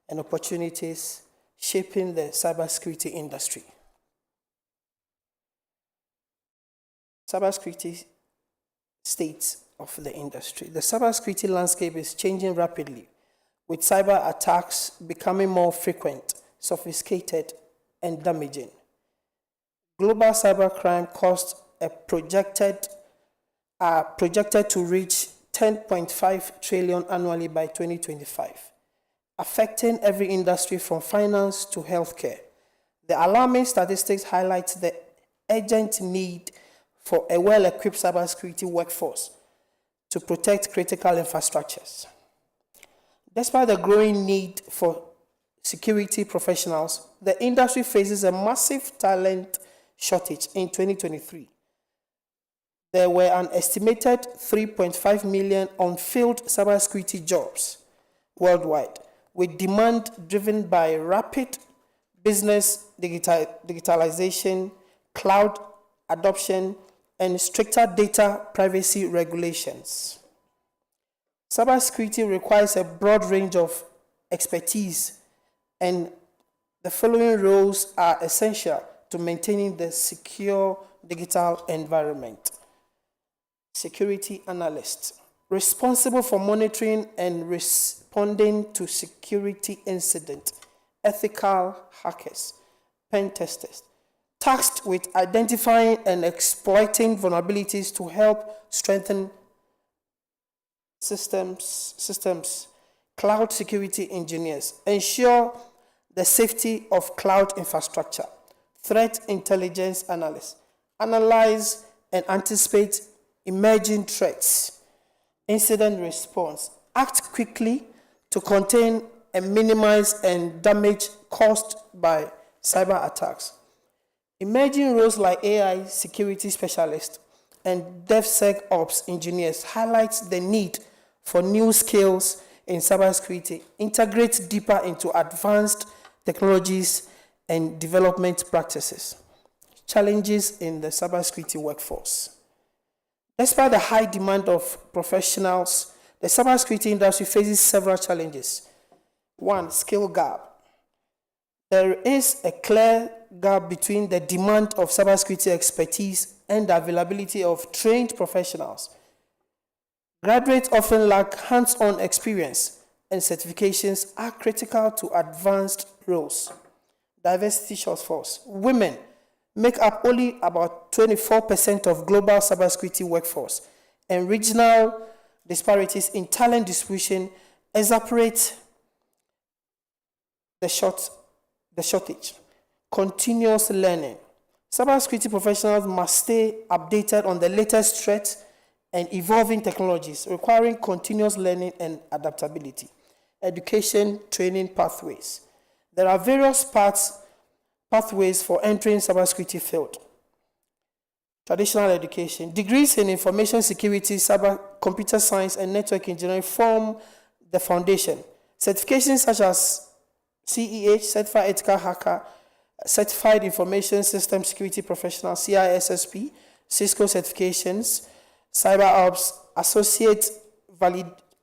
and opportunities shaping the cybersecurity industry. Cybersecurity states of the industry. The cybersecurity landscape is changing rapidly, with cyber attacks becoming more frequent, sophisticated, and damaging. Global cybercrime costs are projected to reach 10.5 trillion annually by 2025, affecting every industry from finance to healthcare. The alarming statistics highlight the urgent need for a well-equipped cybersecurity workforce to protect critical infrastructures. Despite the growing need for security professionals, the industry faces a massive talent shortage in 2023. There were an estimated 3.5 million unfilled cybersecurity jobs worldwide, with demand driven by rapid business digitalization, cloud adoption, and stricter data privacy regulations. Cybersecurity requires a broad range of expertise, and the following roles are essential to maintaining the secure digital environment. Security analyst, responsible for monitoring and responding to security incidents. Ethical hackers, pen testers, tasked with identifying and exploiting vulnerabilities to help strengthen systems. Cloud security engineers, ensure the safety of cloud infrastructure. Threat intelligence analysts, analyze and anticipate emerging threats, incident response, act quickly to contain and minimize and damage caused by cyber attacks. Emerging roles like AI security specialists and DevSecOps engineers highlight the need for new skills in cybersecurity, integrate deeper into advanced technologies and development practices. Challenges in the cybersecurity workforce. Despite the high demand of professionals, the cybersecurity industry faces several challenges. One, skill gap. There is a clear gap between the demand of cybersecurity expertise and the availability of trained professionals. Graduates often lack hands-on experience, and certifications are critical to advanced roles. Diversity shortfalls. Women make up only about 24% of global cybersecurity workforce, and regional disparities in talent distribution exacerbate the shortage. Continuous learning. Cybersecurity professionals must stay updated on the latest threats and evolving technologies, requiring continuous learning and adaptability. Education, training pathways. There are various pathways for entering cybersecurity field. Traditional education. Degrees in information security, cyber computer science, and network engineering form the foundation. Certifications such as CEH, Certified Ethical Hacker, Certified Information System Security Professional, CISSP, Cisco certifications, CyberOps,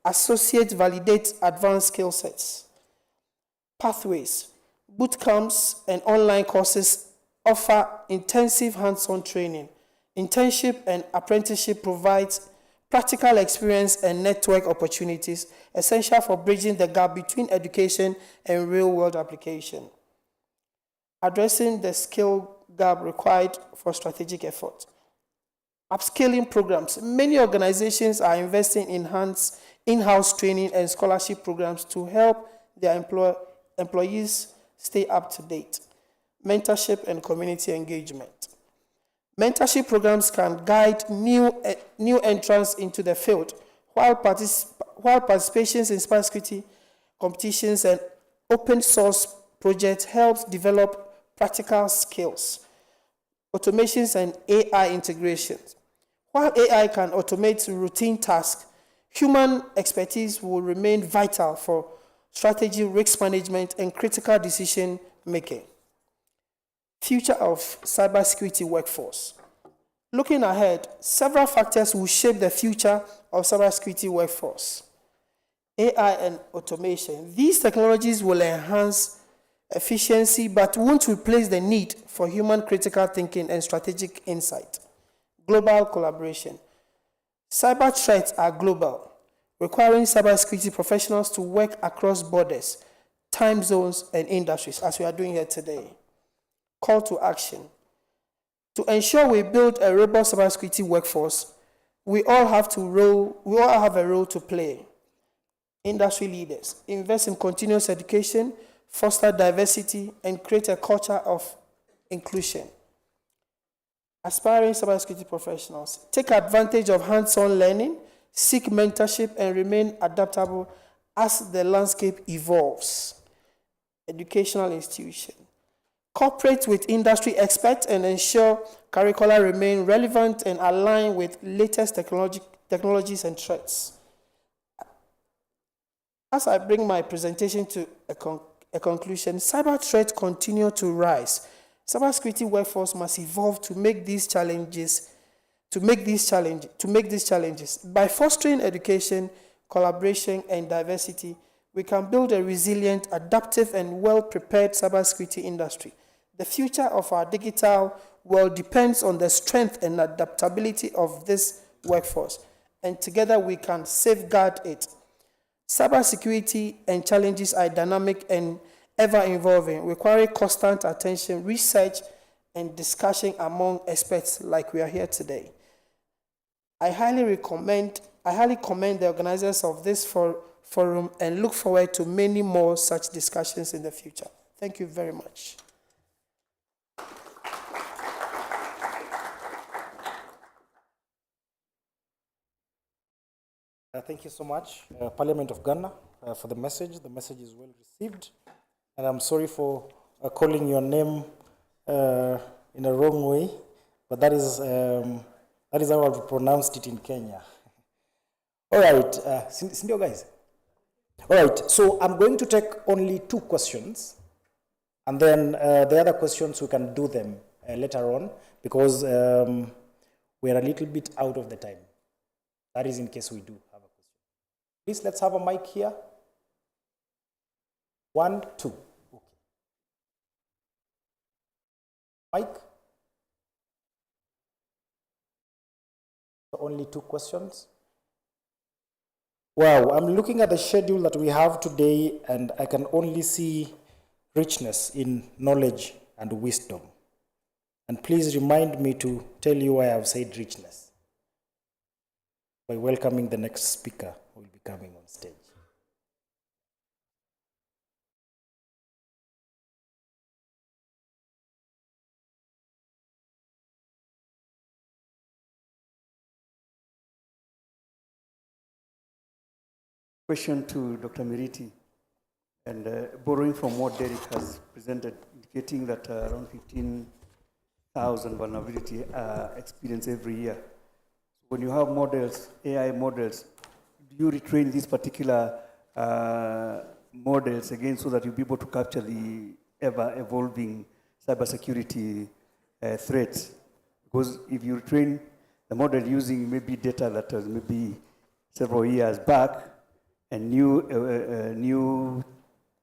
Associate validate advanced skill sets. Pathways. Boot camps and online courses offer intensive hands-on training. Internship and apprenticeship provides practical experience and network opportunities essential for bridging the gap between education and real-world application. Addressing the skill gap required for strategic effort. Upskilling programs. Many organizations are investing in in-house training and scholarship programs to help their employees stay up to date. Mentorship and community engagement. Mentorship programs can guide new entrants into the field, while participations in cybersecurity competitions and open source projects helps develop practical skills. Automations and AI integrations. While AI can automate routine tasks, human expertise will remain vital for strategy, risk management, and critical decision making. Future of cybersecurity workforce. Looking ahead, several factors will shape the future of cybersecurity workforce. AI and automation. These technologies will enhance efficiency but won't replace the need for human critical thinking and strategic insight. Global collaboration. Cyber threats are global, requiring cybersecurity professionals to work across borders, time zones, and industries, as we are doing here today. Call to action. To ensure we build a robust cybersecurity workforce, we all have a role to play. Industry leaders invest in continuous education, foster diversity, and create a culture of inclusion. Aspiring cybersecurity professionals take advantage of hands-on learning, seek mentorship, and remain adaptable as the landscape evolves. Educational institution. Cooperate with industry experts and ensure curricula remain relevant and align with latest technologies and threats. As I bring my presentation to a conclusion, cyber threats continue to rise. Cybersecurity workforce must evolve to make these challenges. By fostering education, collaboration, and diversity, we can build a resilient, adaptive, and well-prepared cybersecurity industry. The future of our digital world depends on the strength and adaptability of this workforce, and together we can safeguard it. Cybersecurity and challenges are dynamic and ever-evolving, requiring constant attention, research, and discussion among experts like we are here today. I highly commend the organizers of this forum and look forward to many more such discussions in the future. Thank you very much. Thank you so much, Parliament of Ghana, for the message. The message is well received. And I'm sorry for calling your name in a wrong way, but that is how I've pronounced it in Kenya. All right, Sindio guys. All right, so I'm going to take only 2 questions, and then the other questions we can do them later on because we're a little bit out of the time. That is in case we do have a question. Please, let's have a mic here. 1, 2. Okay. Mic. So only 2 questions. Wow, I'm looking at the schedule that we have today, and I can only see richness in knowledge and wisdom. And please remind me to tell you why I've said richness by welcoming the next speaker who will be coming on stage. Question to Dr. Miriti, and borrowing from what Derek has presented, indicating that around 15,000 vulnerability experience every year. When you have models, AI models, do you retrain these particular models again so that you'll be able to capture the ever-evolving cybersecurity threats? Because if you retrain the model using maybe data that was maybe several years back, and new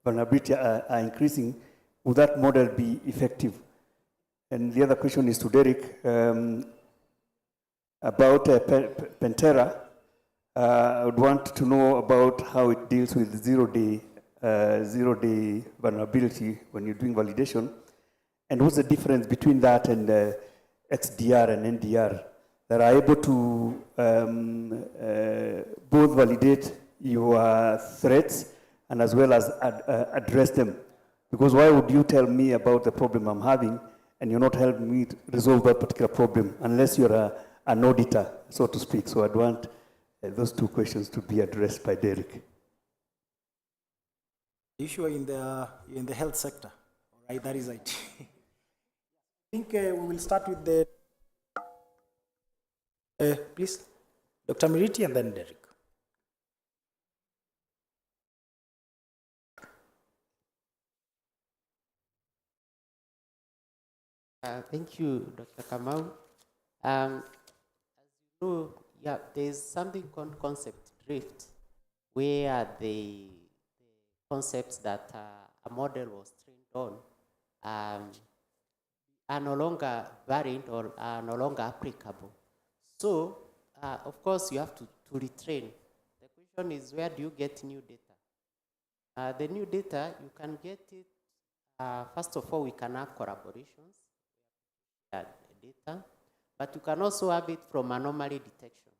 vulnerability are increasing, will that model be effective? And the other question is to Derek about Pantera. I would want to know about how it deals with zero-day vulnerability when you're doing validation, and what's the difference between that and XDR and NDR that are able to both validate your threats and as well as address them. Because why would you tell me about the problem I'm having and you're not helping me to resolve that particular problem unless you're an auditor, so to speak? So I'd want those 2 questions to be addressed by Derek. Issue in the health sector, all right? That is it. I think we will start with the please, Dr. Miriti and then Derek. Thank you, Dr. Kamau. As you know, yeah, there's something called concept drift, where the concepts that a model was trained on are no longer valid or are no longer applicable. So, of course, you have to retrain. The question is, where do you get new data? The new data, you can get it, first of all, we can have collaborations, data, but you can also have it from anomaly detection.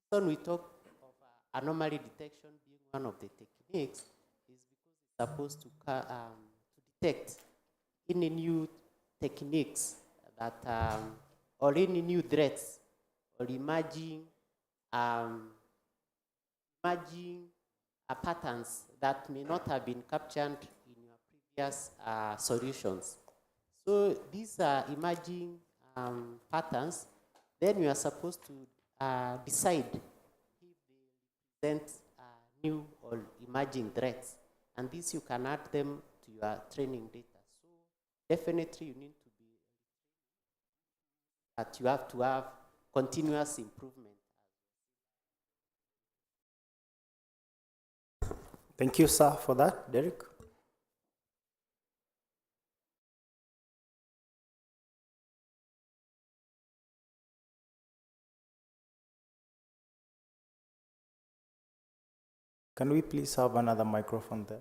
When we talk of anomaly detection being one of the techniques, is because it's supposed to detect any new techniques that or any new threats or emerging patterns that may not have been captured in your previous solutions. So these are emerging patterns. Then you are supposed to decide if they present new or emerging threats. And this you can add them to your training data. So definitely you need to be that you have to have continuous improvement. Thank you, sir, for that. Derek? Can we please have another microphone there?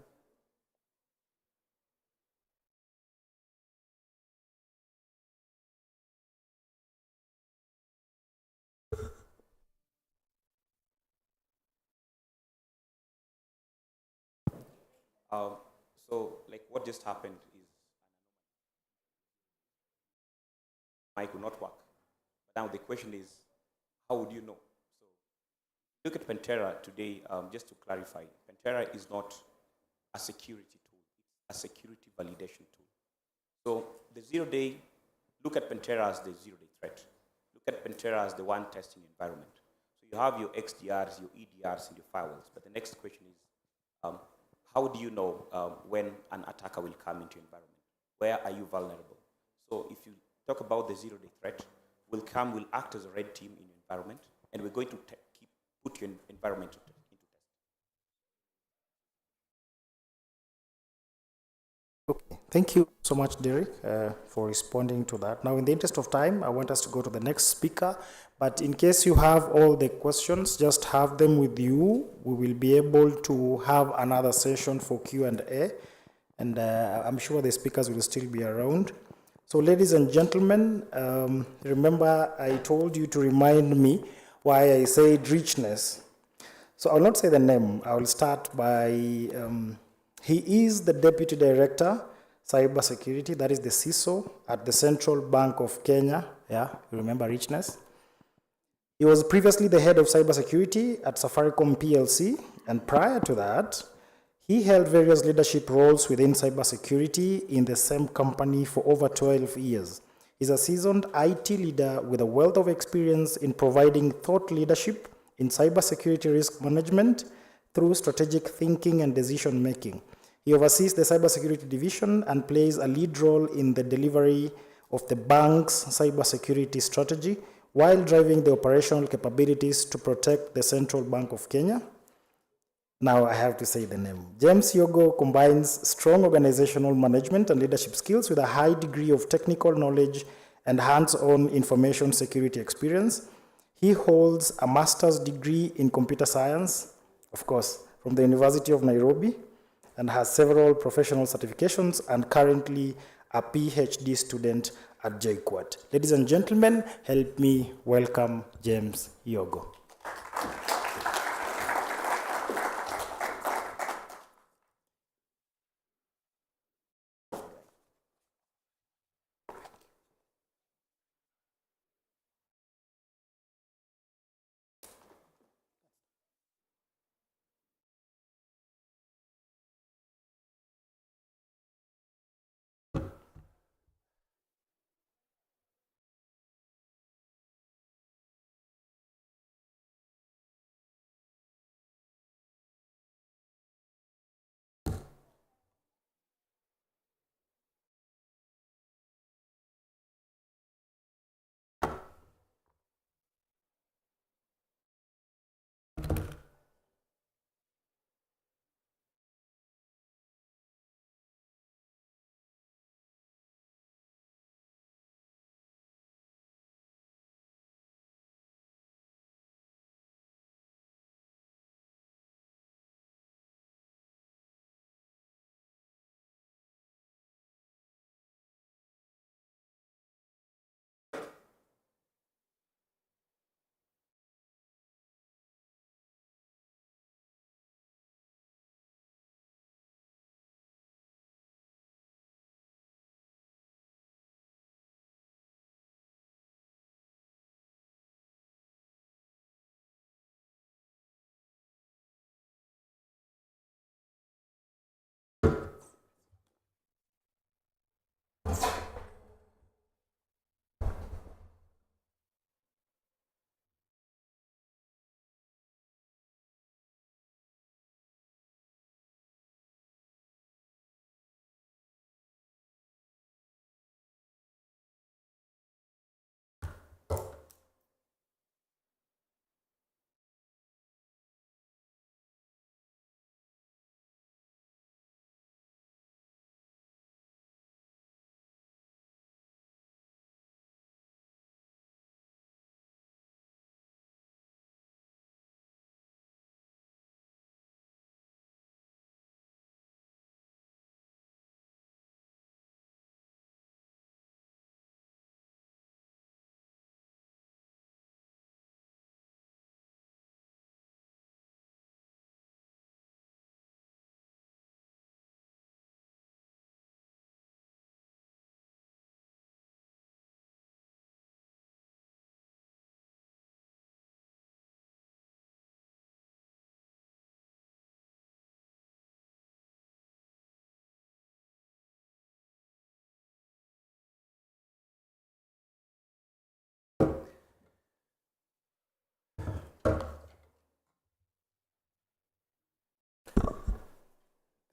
So, like what just happened is mic will not work. But now the question is, how would you know? So, Look at Pantera today, just to clarify, Pantera is not a security tool, it's a security validation tool. So the zero-day, look at Pantera as the zero-day threat. Look at Pantera as the one testing environment. So you have your XDRs, your EDRs, and your firewalls. But the next question is, how do you know when an attacker will come into your environment? Where are you vulnerable? So if you talk about the zero-day threat, will act as a red team in your environment, and we're going to put your environment into test. Okay, thank you so much, Derek, for responding to that. Now, in the interest of time, I want us to go to the next speaker. But in case you have all the questions, just have them with you. We will be able to have another session for Q&A, and I'm sure the speakers will still be around. So, ladies and gentlemen, remember I told you to remind me why I said richness. So I will not say the name. I will start by, he is the Deputy Director, Cybersecurity, that is the CISO at the Central Bank of Kenya. Yeah, you remember richness. He was previously the head of cybersecurity at Safaricom PLC, and prior to that, he held various leadership roles within cybersecurity in the same company for over 12 years. He's a seasoned IT leader with a wealth of experience in providing thought leadership in cybersecurity risk management through strategic thinking and decision making. He oversees the cybersecurity division and plays a lead role in the delivery of the bank's cybersecurity strategy while driving the operational capabilities to protect the Central Bank of Kenya. Now I have to say the name. James Yogo combines strong organizational management and leadership skills with a high degree of technical knowledge and hands-on information security experience. He holds a master's degree in computer science, of course, from the University of Nairobi, and has several professional certifications and currently a PhD student at JKUAT. Ladies and gentlemen, help me welcome James Yogo.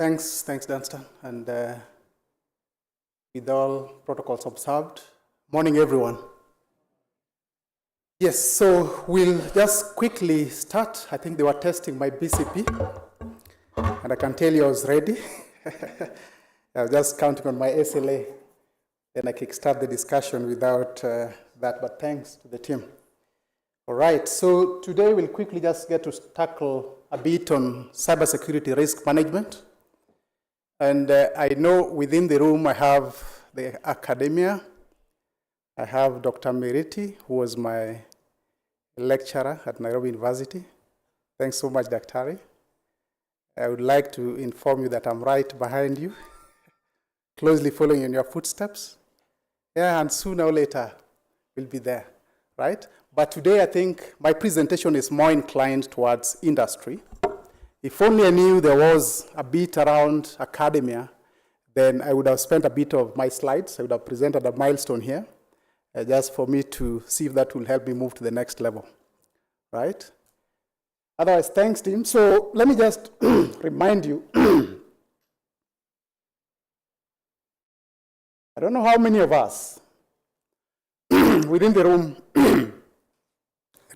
Thanks, Dunstan. And with all protocols observed, morning, everyone. Yes, so we'll just quickly start. I think they were testing my BCP, and I can tell you I was ready. I was just counting on my SLA. Then I kickstart the discussion without that, but thanks to the team. All right, so today we'll quickly just get to tackle a bit on cybersecurity risk management. And I know within the room I have the academia. I have Dr. Meriti, who was my lecturer at Nairobi University. Thanks so much, Dr. I would like to inform you that I'm right behind you, closely following in your footsteps. Yeah, and sooner or later we'll be there, right? But today I think my presentation is more inclined towards industry. If only I knew there was a bit around academia, then I would have spent a bit of my slides. I would have presented a milestone here, just for me to see if that will help me move to the next level, right? Otherwise, thanks, team. So let me just remind you, I don't know how many of us within the room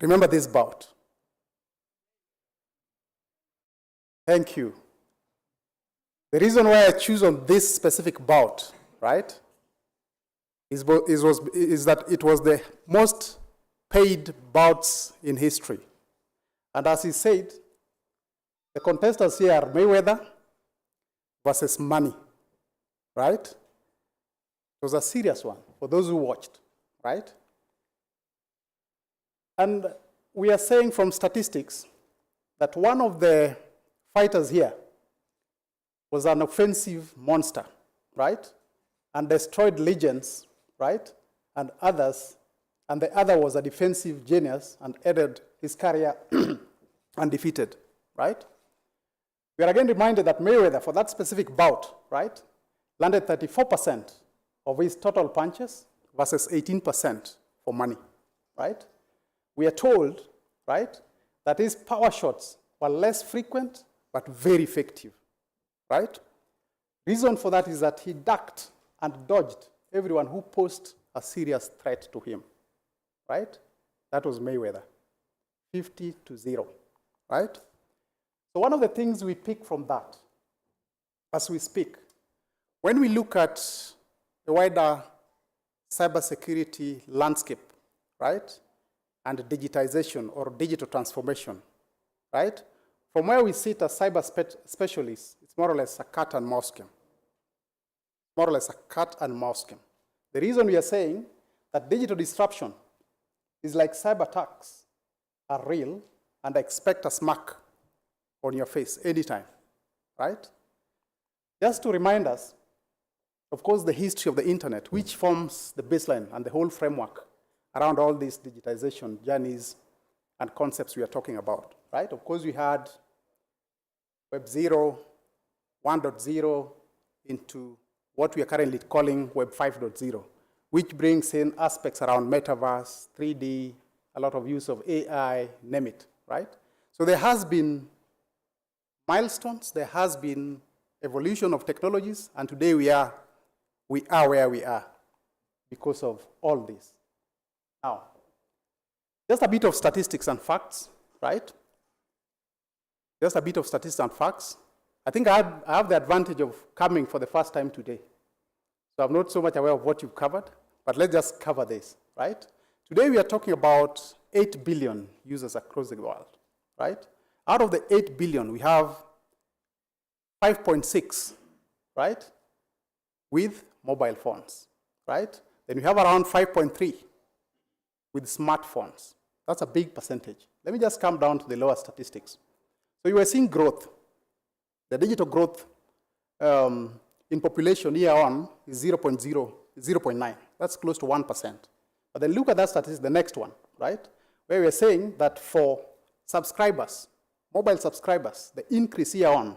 remember this bout. Thank you. The reason why I choose on this specific bout, right, is that it was the most paid bouts in history. And as he said, the contestants here are Mayweather versus money, right? It was a serious one for those who watched, right? And we are saying from statistics that one of the fighters here was an offensive monster, right? And destroyed legions, right? And others, and the other was a defensive genius and ended his career undefeated, right? We are again reminded that Mayweather, for that specific bout, right, landed 34% of his total punches versus 18% for money, right? We are told, right, that his power shots were less frequent but very effective, right? Reason for that is that he ducked and dodged everyone who posed a serious threat to him, right? That was Mayweather, 50-0, right? So one of the things we pick from that, as we speak, when we look at the wider cybersecurity landscape, right, and digitization or digital transformation, right? From where we sit as cyber specialists, it's more or less a cat and mouse game. More or less a cat and mouse game. The reason we are saying that digital disruption is like cyber attacks are real and expect a smack on your face anytime, right? Just to remind us, of course, the history of the internet, which forms the baseline and the whole framework around all these digitization journeys and concepts we are talking about, right? Of course, we had Web 0, 1.0 into what we are currently calling Web 5.0, which brings in aspects around metaverse, 3D, a lot of use of AI, name it, right? So there has been milestones, there has been evolution of technologies, and today we are where we are because of all this. Now, just a bit of statistics and facts, right? Just a bit of statistics and facts. I think I have the advantage of coming for the first time today. So I'm not so much aware of what you've covered, but let's just cover this, right? Today we are talking about 8 billion users across the world, right? Out of the 8 billion, we have 5.6, right, with mobile phones, right? Then we have around 5.3 with smartphones. That's a big percentage. Let me just come down to the lower statistics. So you are seeing growth. The digital growth in population year on is 0.9. That's close to 1%. But then look at that statistic, the next one, right? Where we are saying that for subscribers, mobile subscribers, the increase year on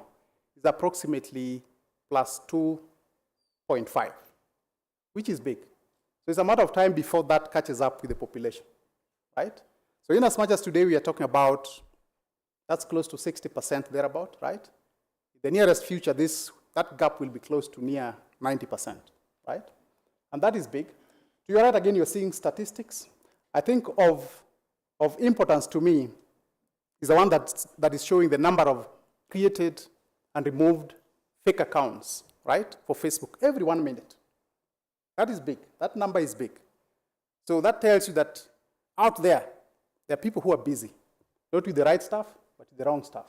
is approximately plus 2.5, which is big. So it's a matter of time before that catches up with the population, right? So in as much as today we are talking about, that's close to 60% thereabout, right? In the nearest future, that gap will be close to near 90%, right? And that is big. To your right, again, you're seeing statistics. I think of importance to me is the one that is showing the number of created and removed fake accounts, right, for Facebook every 1 minute. That is big. That number is big. So that tells you that out there are people who are busy, not with the right stuff, but with the wrong stuff.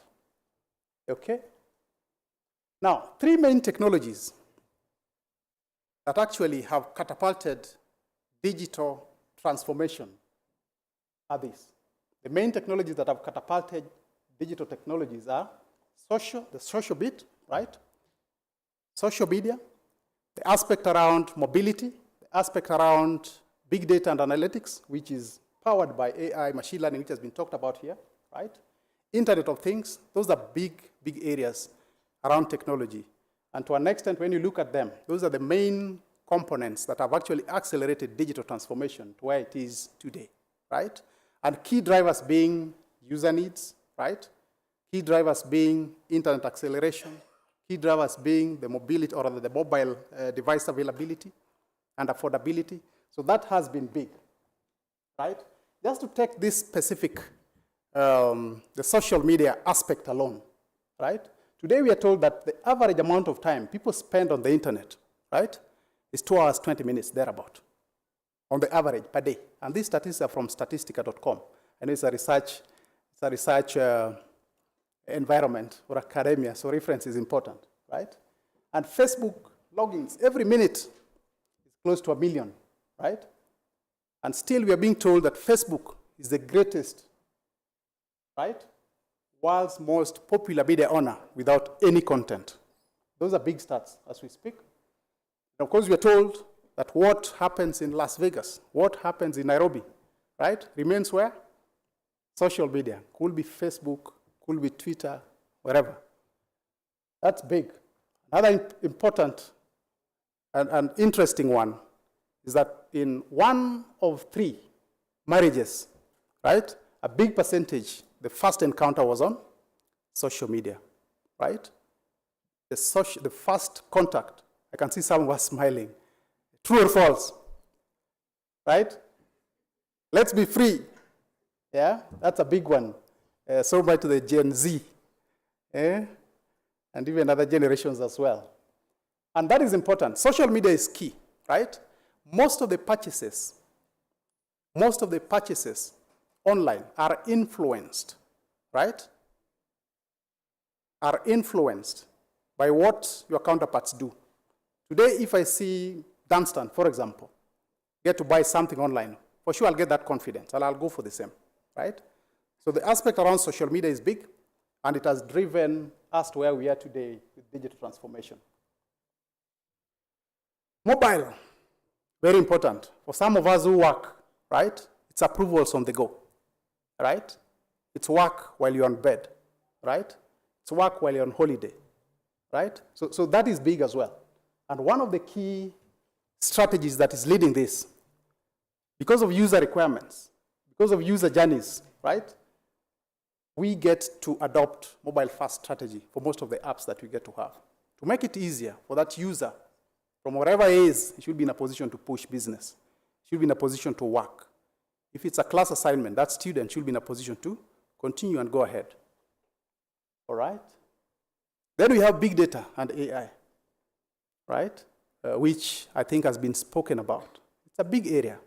Okay? Now, 3 main technologies that actually have catapulted digital transformation are these. The main technologies that have catapulted digital technologies are the social bit, right? Social media, the aspect around mobility, the aspect around big data and analytics, which is powered by AI, machine learning, which has been talked about here, right? Internet of Things, those are big areas around technology. And to an extent, when you look at them, those are the main components that have actually accelerated digital transformation to where it is today, right? And key drivers being user needs, right? Key drivers being internet acceleration, key drivers being the mobility or the mobile device availability and affordability. So that has been big, right? Just to take this specific, the social media aspect alone, right? Today we are told that the average amount of time people spend on the internet, right, is 2 hours, 20 minutes, thereabout, on the average per day. And these statistics are from statistica.com. And it's a research environment or academia, so reference is important, right? And Facebook logins every minute is close to 1 million, right? And still we are being told that Facebook is the greatest, right, world's most popular media owner without any content. Those are big stats as we speak. And of course, we are told that what happens in Las Vegas, what happens in Nairobi, right, remains where? Social media. Could be Facebook, could be Twitter, wherever. That's big. Another important and interesting one is that in 1 of 3 marriages, right, a big percentage, the first encounter was on social media, right? The first contact, I can see someone was smiling. True or false? Right? Let's be free. Yeah, that's a big one. So much to the Gen Z. And even other generations as well. And that is important. Social media is key, right? Most of the purchases online are influenced, right? Are influenced by what your counterparts do. Today, if I see Dunstan, for example, get to buy something online, for sure I'll get that confidence, and I'll go for the same, right? So the aspect around social media is big, and it has driven us to where we are today with digital transformation. Mobile, very important. For some of us who work, right, it's approvals on the go, right? It's work while you're on bed, right? It's work while you're on holiday, right? So that is big as well. And one of the key strategies that is leading this, because of user requirements, because of user journeys, right, we get to adopt mobile-first strategy for most of the apps that we get to have. To make it easier for that user, from wherever he is, he should be in a position to push business. He should be in a position to work. If it's a class assignment, that student should be in a position to continue and go ahead. All right? Then we have big data and AI, right? Which I think has been spoken about. It's a big area.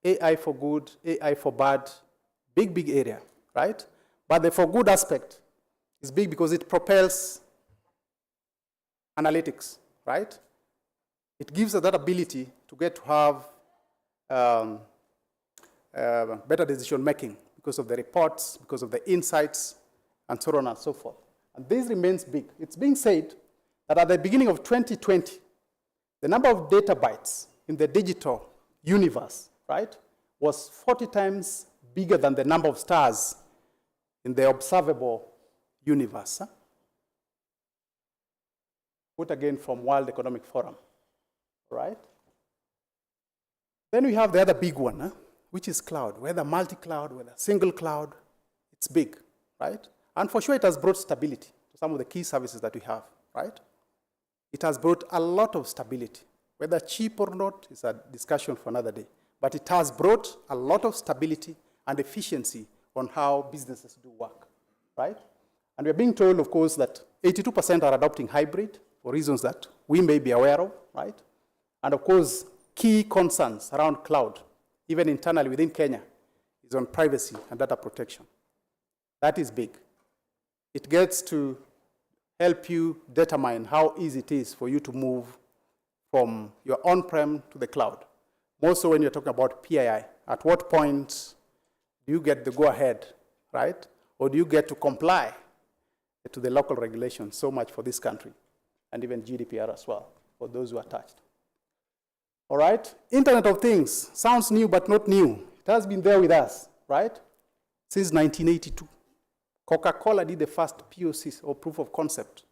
AI for good, AI for bad, big area, right? But the for good aspect is big because it propels analytics, right? It gives us that ability to get to have better decision making because of the reports, because of the insights, and so on and so forth. And this remains big. It's being said that at the beginning of 2020, the number of data bytes in the digital universe, right, was 40 times bigger than the number of stars in the observable universe. Quote again from World Economic Forum, right? Then we have the other big one, which is cloud, whether multi-cloud, whether single cloud, it's big, right? And for sure it has brought stability to some of the key services that we have, right? It has brought a lot of stability. Whether cheap or not is a discussion for another day. But it has brought a lot of stability and efficiency on how businesses do work, right? And we're being told, of course, that 82% are adopting hybrid for reasons that we may be aware of, right? And of course, key concerns around cloud, even internally within Kenya, is on privacy and data protection. That is big. It gets to help you determine how easy it is for you to move from your on-prem to the cloud. More so when you're talking about PII. At what point do you get the go-ahead, right? Or do you get to comply to the local regulations? So much for this country, and even GDPR as well, for those who are touched. All right, Internet of Things sounds new, but not new. It has been there with us, right? Since 1982. Coca-Cola did the first POC, or proof of concept,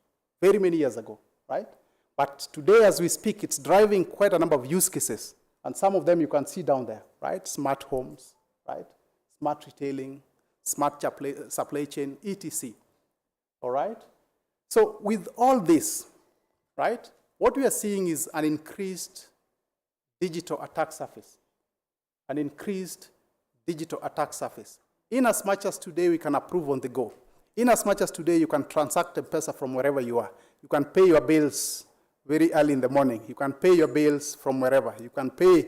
very many years ago, right? But today, as we speak, it's driving quite a number of use cases. And some of them you can see down there, right? Smart homes, right? Smart retailing, smart supply chain, etc. All right? So with all this, right, what we are seeing is an increased digital attack surface. An increased digital attack surface. In as much as today we can approve on the go. In as much as today you can transact M-Pesa from wherever you are. You can pay your bills very early in the morning. You can pay your bills from wherever. You can pay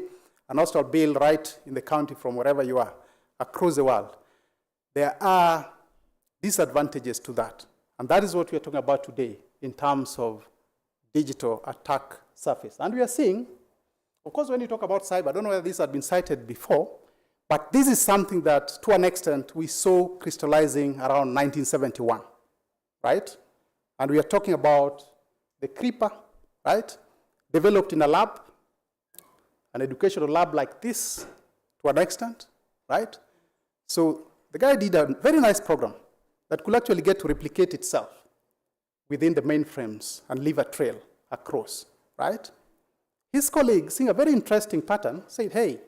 an hostel bill right in the county from wherever you are, across the world. There are disadvantages to that. And that is what we are talking about today in terms of digital attack surface. And we are seeing, of course, when you talk about cyber, I don't know whether this had been cited before, but this is something that, to an extent, we saw crystallizing around 1971, right? And we are talking about the creeper, right? Developed in a lab, an educational lab like this, to an extent, right? So the guy did a very nice program that could actually get to replicate itself within the mainframes and leave a trail across, right? His colleagues, seeing a very interesting pattern, said, hey,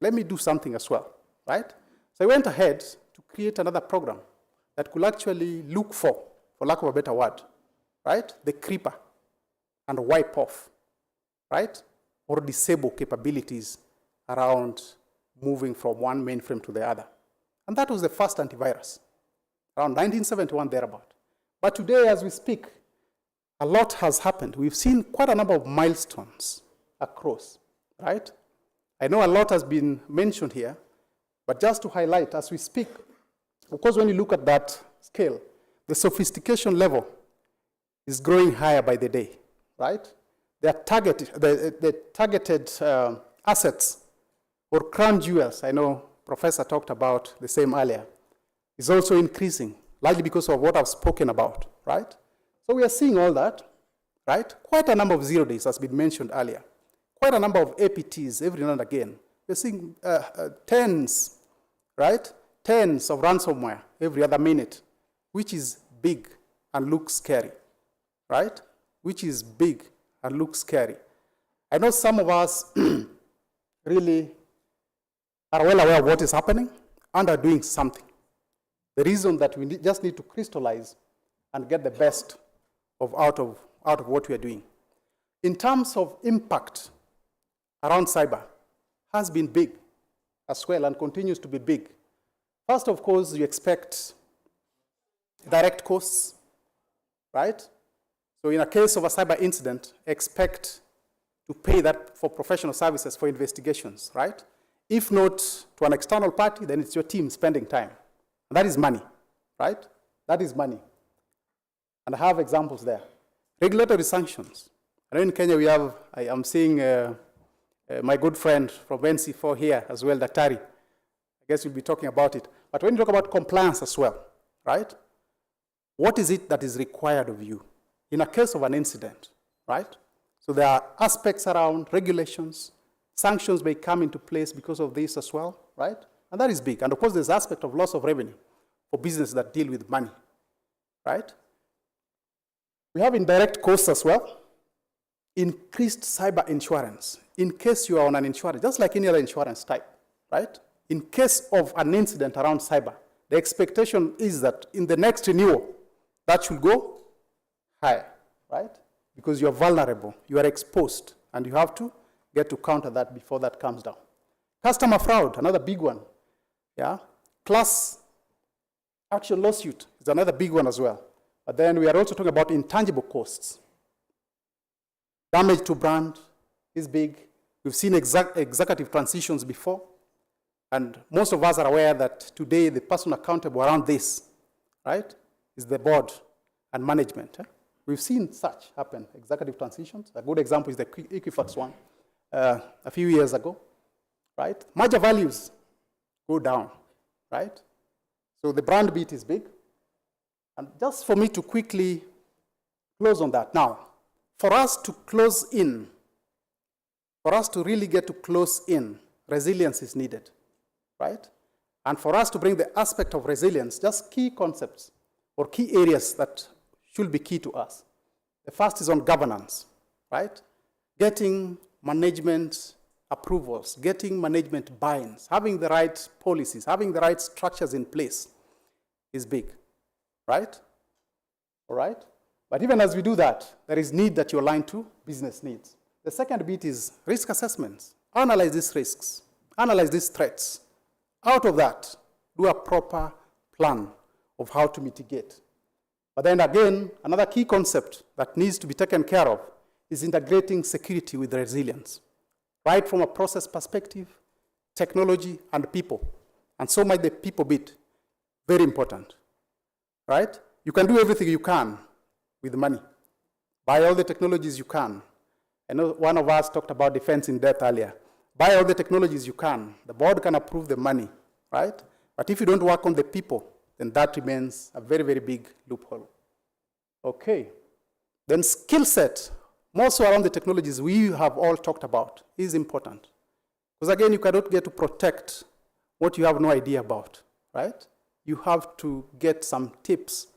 let me do something as well, right? So I went ahead to create another program that could actually look for lack of a better word, right, the creeper and wipe off, right, or disable capabilities around moving from one mainframe to the other. And that was the first antivirus, around 1971 thereabout. But today, as we speak, a lot has happened. We've seen quite a number of milestones across, right? I know a lot has been mentioned here, but just to highlight, as we speak, of course, when you look at that scale, the sophistication level is growing higher by the day, right? The targeted assets or crown jewels, I know Professor talked about the same earlier, is also increasing, largely because of what I've spoken about, right? So we are seeing all that, right? Quite a number of 0 days has been mentioned earlier. Quite a number of APTs every now and again. We're seeing tens, right? Tens of ransomware every other minute, which is big and looks scary, right? Which is big and looks scary. I know some of us really are well aware of what is happening and are doing something. The reason that we just need to crystallize and get the best out of what we are doing. In terms of impact around cyber, has been big as well and continues to be big. First, of course, you expect direct costs, right? So in a case of a cyber incident, expect to pay that for professional services for investigations, right? If not to an external party, then it's your team spending time. And that is money, right? That is money. And I have examples there. Regulatory sanctions. I know in Kenya we have, I am seeing my good friend from NC4 here as well, Daktari. I guess we'll be talking about it. But when you talk about compliance as well, right? What is it that is required of you in a case of an incident, right? So there are aspects around regulations. Sanctions may come into place because of this as well, right? And that is big. And of course, there's aspect of loss of revenue for businesses that deal with money, right? We have indirect costs as well. Increased cyber insurance. In case you are on an insurance, just like any other insurance type, right? In case of an incident around cyber, the expectation is that in the next renewal, that should go higher, right? Because you're vulnerable, you are exposed, and you have to get to counter that before that comes down. Customer fraud, another big one. Yeah, class action lawsuit is another big one as well. But then we are also talking about intangible costs. Damage to brand is big. We've seen executive transitions before. And most of us are aware that today the person accountable around this, right, is the board and management. We've seen such happen, executive transitions. A good example is the Equifax one a few years ago, right? Merger values go down, right? So the brand beat is big. And just for me to quickly close on that. Now, for us to close in, for us to really get to close in, resilience is needed, right? And for us to bring the aspect of resilience, just key concepts or key areas that should be key to us. The first is on governance, right? Getting management approvals, getting management buy-ins, having the right policies, having the right structures in place is big, right? All right? But even as we do that, there is need that you align to business needs. The second bit is risk assessments. Analyze these risks, analyze these threats. Out of that, do a proper plan of how to mitigate. But then again, another key concept that needs to be taken care of is integrating security with resilience, right from a process perspective, technology, and people. And so might the people bit. Very important, right? You can do everything you can with money. Buy all the technologies you can. I know one of us talked about defense in depth earlier. Buy all the technologies you can. The board can approve the money, right? But if you don't work on the people, then that remains a very, very big loophole. Okay. Then skill set, more so around the technologies we have all talked about, is important. Because again, you cannot get to protect what you have no idea about, right? You have to get some tips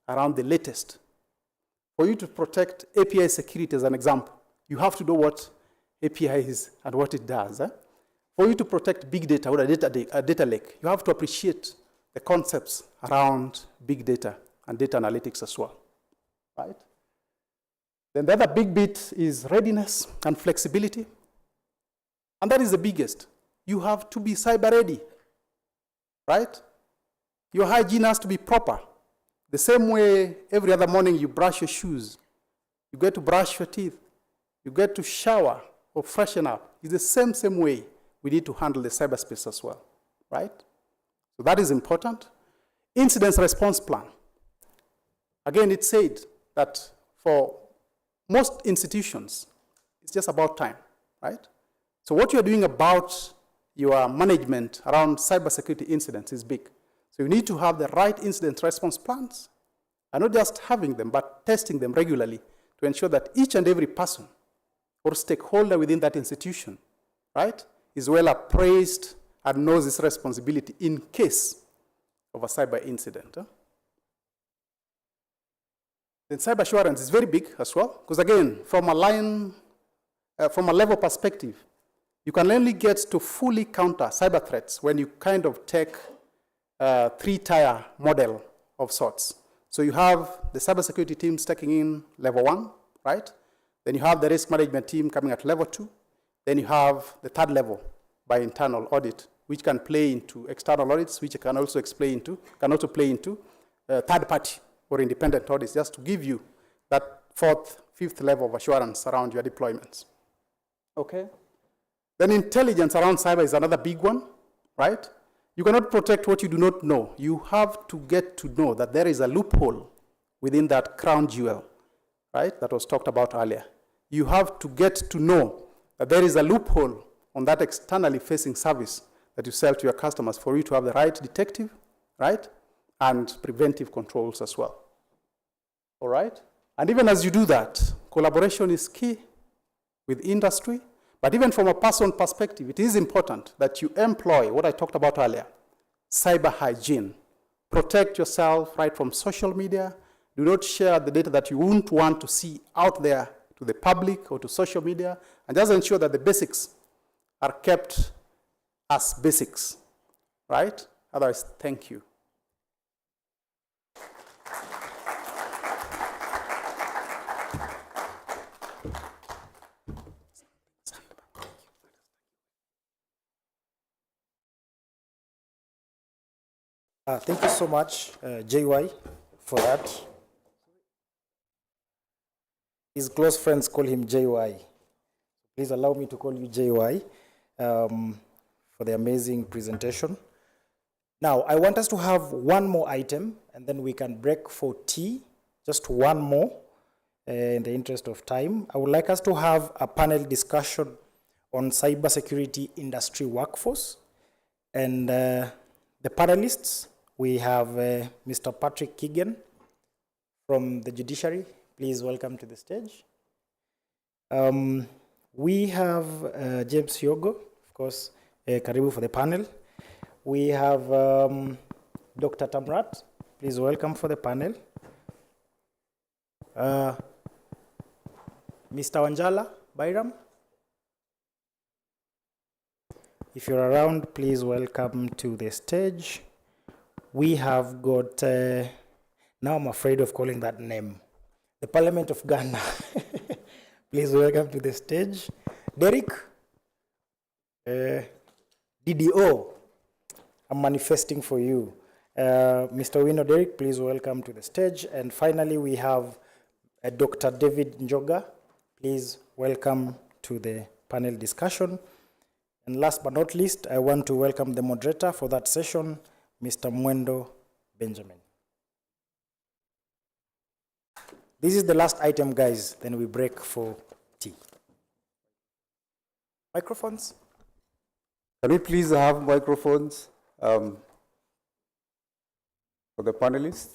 around the latest. For you to protect API security as an example, you have to know what API is and what it does. For you to protect big data or a data lake, you have to appreciate the concepts around big data and data analytics as well, right? Then the other big bit is readiness and flexibility. And that is the biggest. You have to be cyber ready, right? Your hygiene has to be proper. The same way every other morning you brush your shoes, you get to brush your teeth, you get to shower or freshen up. It's the same way we need to handle the cyberspace as well, right? So that is important. Incident response plan. Again, it said that for most institutions, it's just about time, right? So what you're doing about your management around cybersecurity incidents is big. So you need to have the right incident response plans, and not just having them, but testing them regularly to ensure that each and every person or stakeholder within that institution, right, is well appraised and knows his responsibility in case of a cyber incident. Then cyber assurance is very big as well, because again, from a level perspective, you can only get to fully counter cyber threats when you kind of take a three-tier model of sorts. So you have the cybersecurity teams taking in level 1, right? Then you have the risk management team coming at level 2. Then you have the third level by internal audit, which can play into external audits, which can also play into third party or independent audits, just to give you that fourth, fifth level of assurance around your deployments. Okay? Then intelligence around cyber is another big one, right? You cannot protect what you do not know. You have to get to know that there is a loophole within that crown jewel, right, that was talked about earlier. You have to get to know that there is a loophole on that externally facing service that you sell to your customers for you to have the right detective, right, and preventive controls as well. All right? And even as you do that, collaboration is key with industry. But even from a person perspective, it is important that you employ what I talked about earlier, cyber hygiene. Protect yourself right from social media. Do not share the data that you wouldn't want to see out there to the public or to social media. And just ensure that the basics are kept as basics, right? Otherwise, thank you. Thank you so much, JY, for that. His close friends call him JY. Please allow me to call you JY for the amazing presentation. Now, I want us to have one more item, and then we can break for tea. Just one more, in the interest of time. I would like us to have a panel discussion on cybersecurity industry workforce. And the panelists, we have Mr. Patrick Keegan from the judiciary. Please welcome to the stage. We have James Yogo, of course, karibu for the panel. We have Dr. Tamrat. Please welcome for the panel. Mr. Wanjala Bairam. If you're around, please welcome to the stage. We have got, now I'm afraid of calling that name, the Parliament of Ghana. Please welcome to the stage. Derek, DDO, I'm manifesting for you. Mr. Wino Derek, please welcome to the stage. And finally, we have Dr. David Njoga. Please welcome to the panel discussion. And last but not least, I want to welcome the moderator for that session, Mr. Mwendo Benjamin. This is the last item, guys. Then we break for tea. Microphones? Can we please have microphones for the panelists?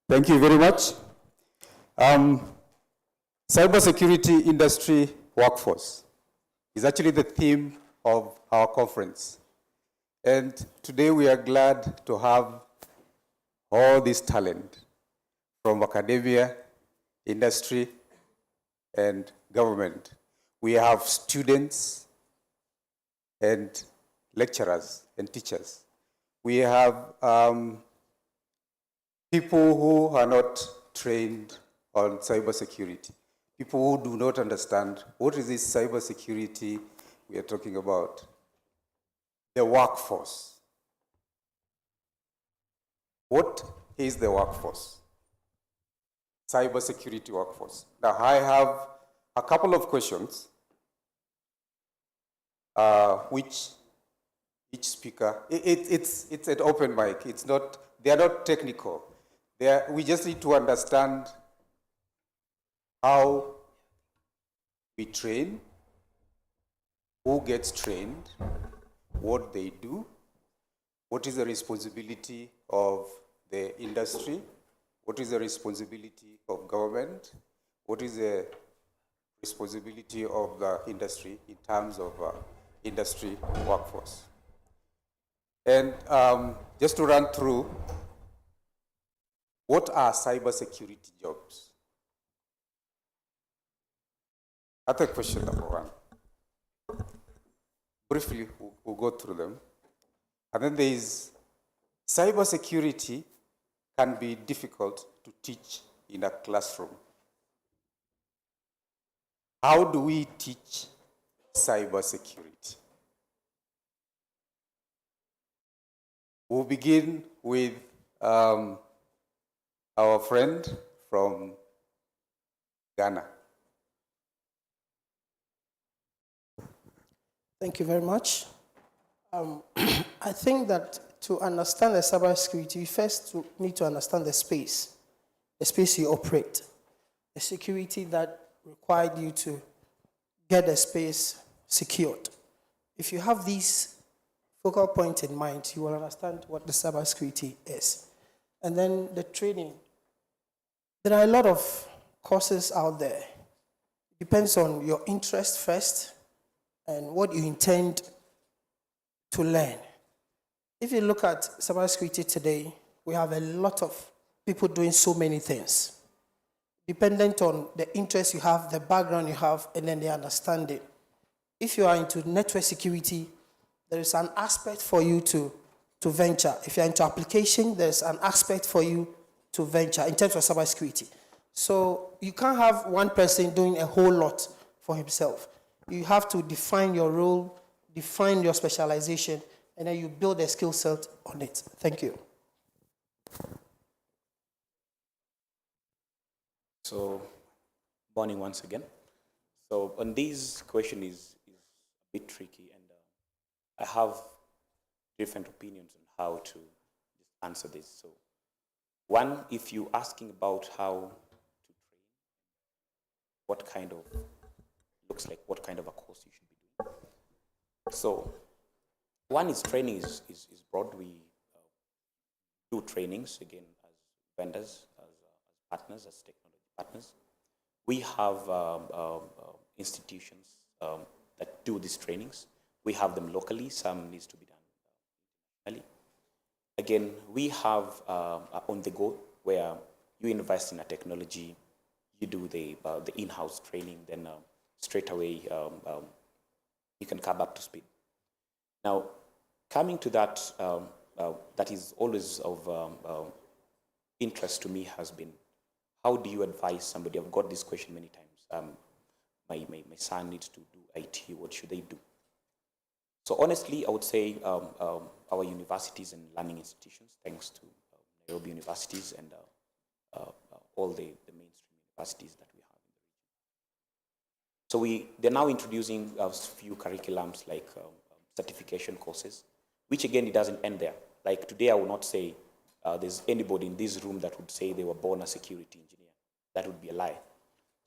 Thank you very much. Cybersecurity industry workforce is actually the theme of our conference. And today we are glad to have all this talent from academia, industry, and government. We have students and lecturers and teachers. We have people who are not trained on cybersecurity, people who do not understand what is this cybersecurity we are talking about. The workforce. What is the workforce? Cybersecurity workforce. Now, I have a couple of questions which each speaker, it's an open mic. It's not, they are not technical. We just need to understand how we train, who gets trained, what they do, what is the responsibility of the industry, what is the responsibility of government, what is the responsibility of the industry in terms of industry workforce. And just to run through, what are cybersecurity jobs? That's question number one. Briefly, we'll go through them. And then there is cybersecurity can be difficult to teach in a classroom. How do we teach cybersecurity? We'll begin with our friend from Ghana. Thank you very much. I think that to understand the cybersecurity, you first need to understand the space you operate, the security that required you to get the space secured. If you have these focal points in mind, you will understand what the cybersecurity is. And then the training. There are a lot of courses out there. Depends on your interest first and what you intend to learn. If you look at cybersecurity today, we have a lot of people doing so many things, dependent on the interest you have, the background you have, and then the understanding. If you are into network security, there is an aspect for you to venture. If you're into application, there's an aspect for you to venture in terms of cybersecurity. So you can't have one person doing a whole lot for himself. You have to define your role, define your specialization, and then you build a skill set on it. Thank you. So, morning once again. So, on this question is a bit tricky, and I have different opinions on how to just answer this. So, one, if you're asking about how to train, what kind of, looks like what kind of a course you should be doing. So, one is training is broad. We do trainings, again, as vendors, as partners, as technology partners. We have institutions that do these trainings. We have them locally. Some needs to be done internationally. Again, we have on the go where you invest in a technology, you do the in-house training, then straight away you can come up to speed. Now, coming to that, that is always of interest to me has been, how do you advise somebody? I've got this question many times. My son needs to do IT. What should they do? So honestly, I would say our universities and learning institutions, thanks to Nairobi universities and all the mainstream universities that we have in the region. So they're now introducing a few curriculums like certification courses, which again, it doesn't end there. Like today, I will not say there's anybody in this room that would say they were born a security engineer. That would be a lie.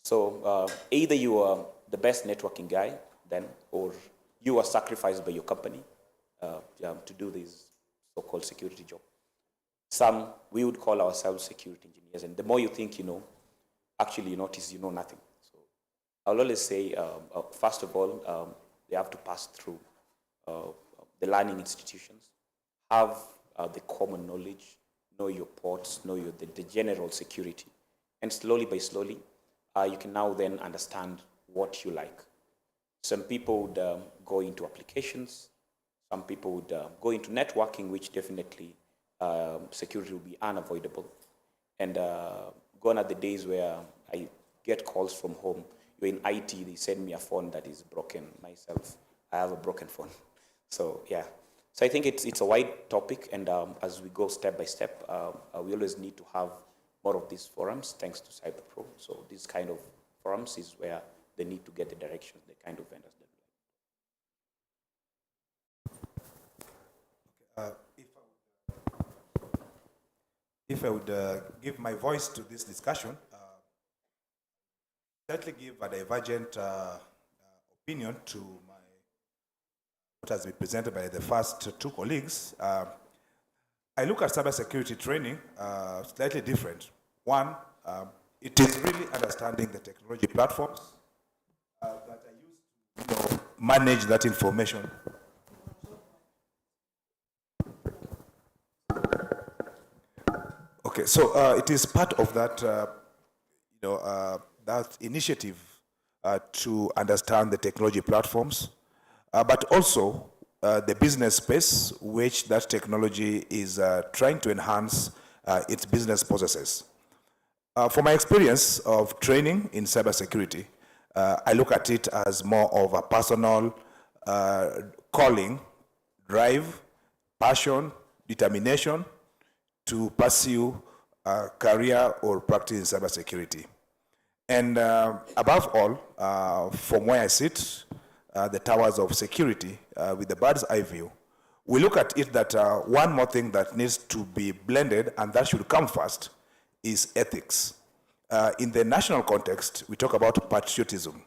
So either you are the best networking guy then, or you are sacrificed by your company to do this so-called security job. Some, we would call ourselves security engineers, and the more you think you know, actually you notice you know nothing. So I'll always say, first of all, they have to pass through the learning institutions, have the common knowledge, know your ports, know the general security. And slowly by slowly, you can now then understand what you like. Some people would go into applications. Some people would go into networking, which definitely security will be unavoidable. And gone are the days where I get calls from home. You're in IT, they send me a phone that is broken. Myself, I have a broken phone. So yeah. So I think it's a wide topic, and as we go step by step, we always need to have more of these forums, thanks to CyberPro. So this kind of forums is where they need to get the direction, the kind of vendors that like. If I would give my voice to this discussion, certainly give a divergent opinion to what has been presented by the first two colleagues. I look at cybersecurity training slightly different. One, it is really understanding the technology platforms that are used to manage that information. Okay, so it is part of that, that initiative to understand the technology platforms, but also the business space which that technology is trying to enhance its business processes. From my experience of training in cybersecurity, I look at it as more of a personal calling, drive, passion, determination to pursue a career or practice in cybersecurity. And above all, from where I sit, the towers of security, with the bird's eye view, we look at it that one more thing that needs to be blended, and that should come first, is ethics. In the national context, we talk about patriotism,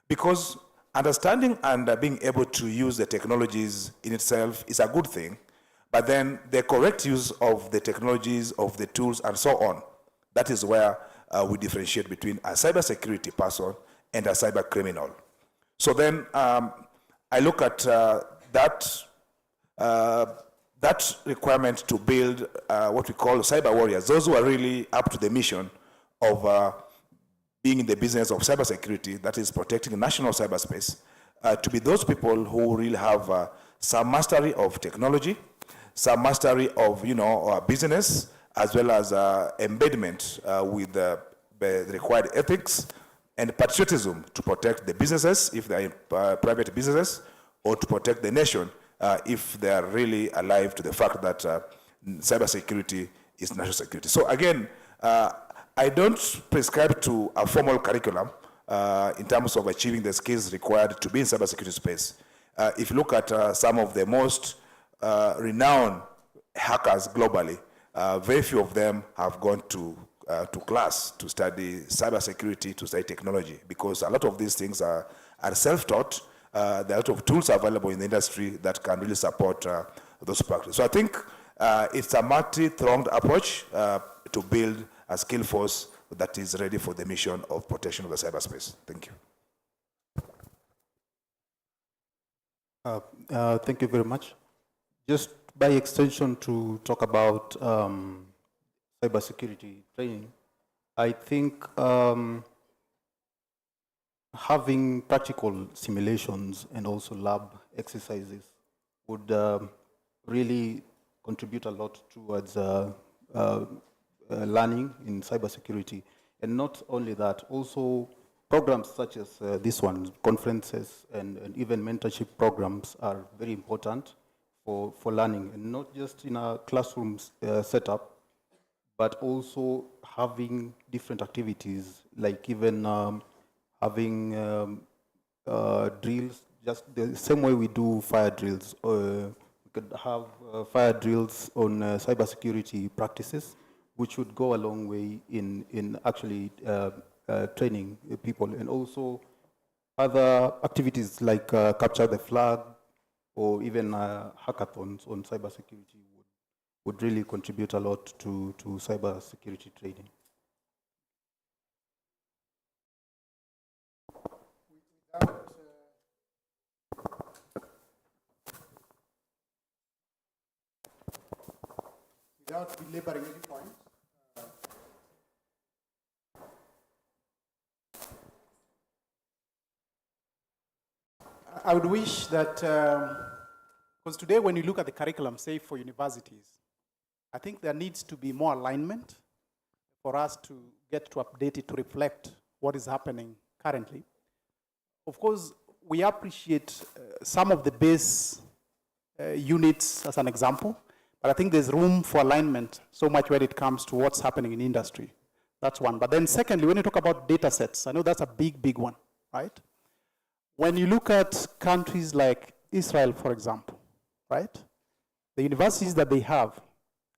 because understanding and being able to use the technologies in itself is a good thing, but then the correct use of the technologies, of the tools, and so on, that is where we differentiate between a cybersecurity person and a cyber criminal. So then I look at that requirement to build what we call cyber warriors, those who are really up to the mission of being in the business of cybersecurity, that is protecting national cyberspace, to be those people who really have some mastery of technology, some mastery of business, as well as embedment with the required ethics and patriotism to protect the businesses if they are private businesses, or to protect the nation if they are really alive to the fact that cybersecurity is national security. So again, I don't prescribe to a formal curriculum in terms of achieving the skills required to be in cybersecurity space. If you look at some of the most renowned hackers globally, very few of them have gone to class to study cybersecurity, to study technology, because a lot of these things are self-taught. There are a lot of tools available in the industry that can really support those practices. So I think it's a multi-pronged approach to build a skill force that is ready for the mission of protection of the cyberspace. Thank you. Thank you very much. Just by extension, to talk about cybersecurity training, I think having practical simulations and also lab exercises would really contribute a lot towards learning in cybersecurity. And not only that, also programs such as this one, conferences and even mentorship programs are very important for learning, and not just in a classroom setup, but also having different activities, like even having drills, just the same way we do fire drills. We could have fire drills on cybersecurity practices, which would go a long way in actually training people. And also other activities like capture the flag, or even hackathons on cybersecurity would really contribute a lot to cybersecurity training. Without belaboring any point, I would wish that, because today when you look at the curriculum, say for universities, I think there needs to be more alignment for us to get to update it to reflect what is happening currently. Of course, we appreciate some of the base units as an example, but I think there's room for alignment so much when it comes to what's happening in industry. That's one. But then secondly, when you talk about data sets, I know that's a big one, right? When you look at countries like Israel, for example, right? The universities that they have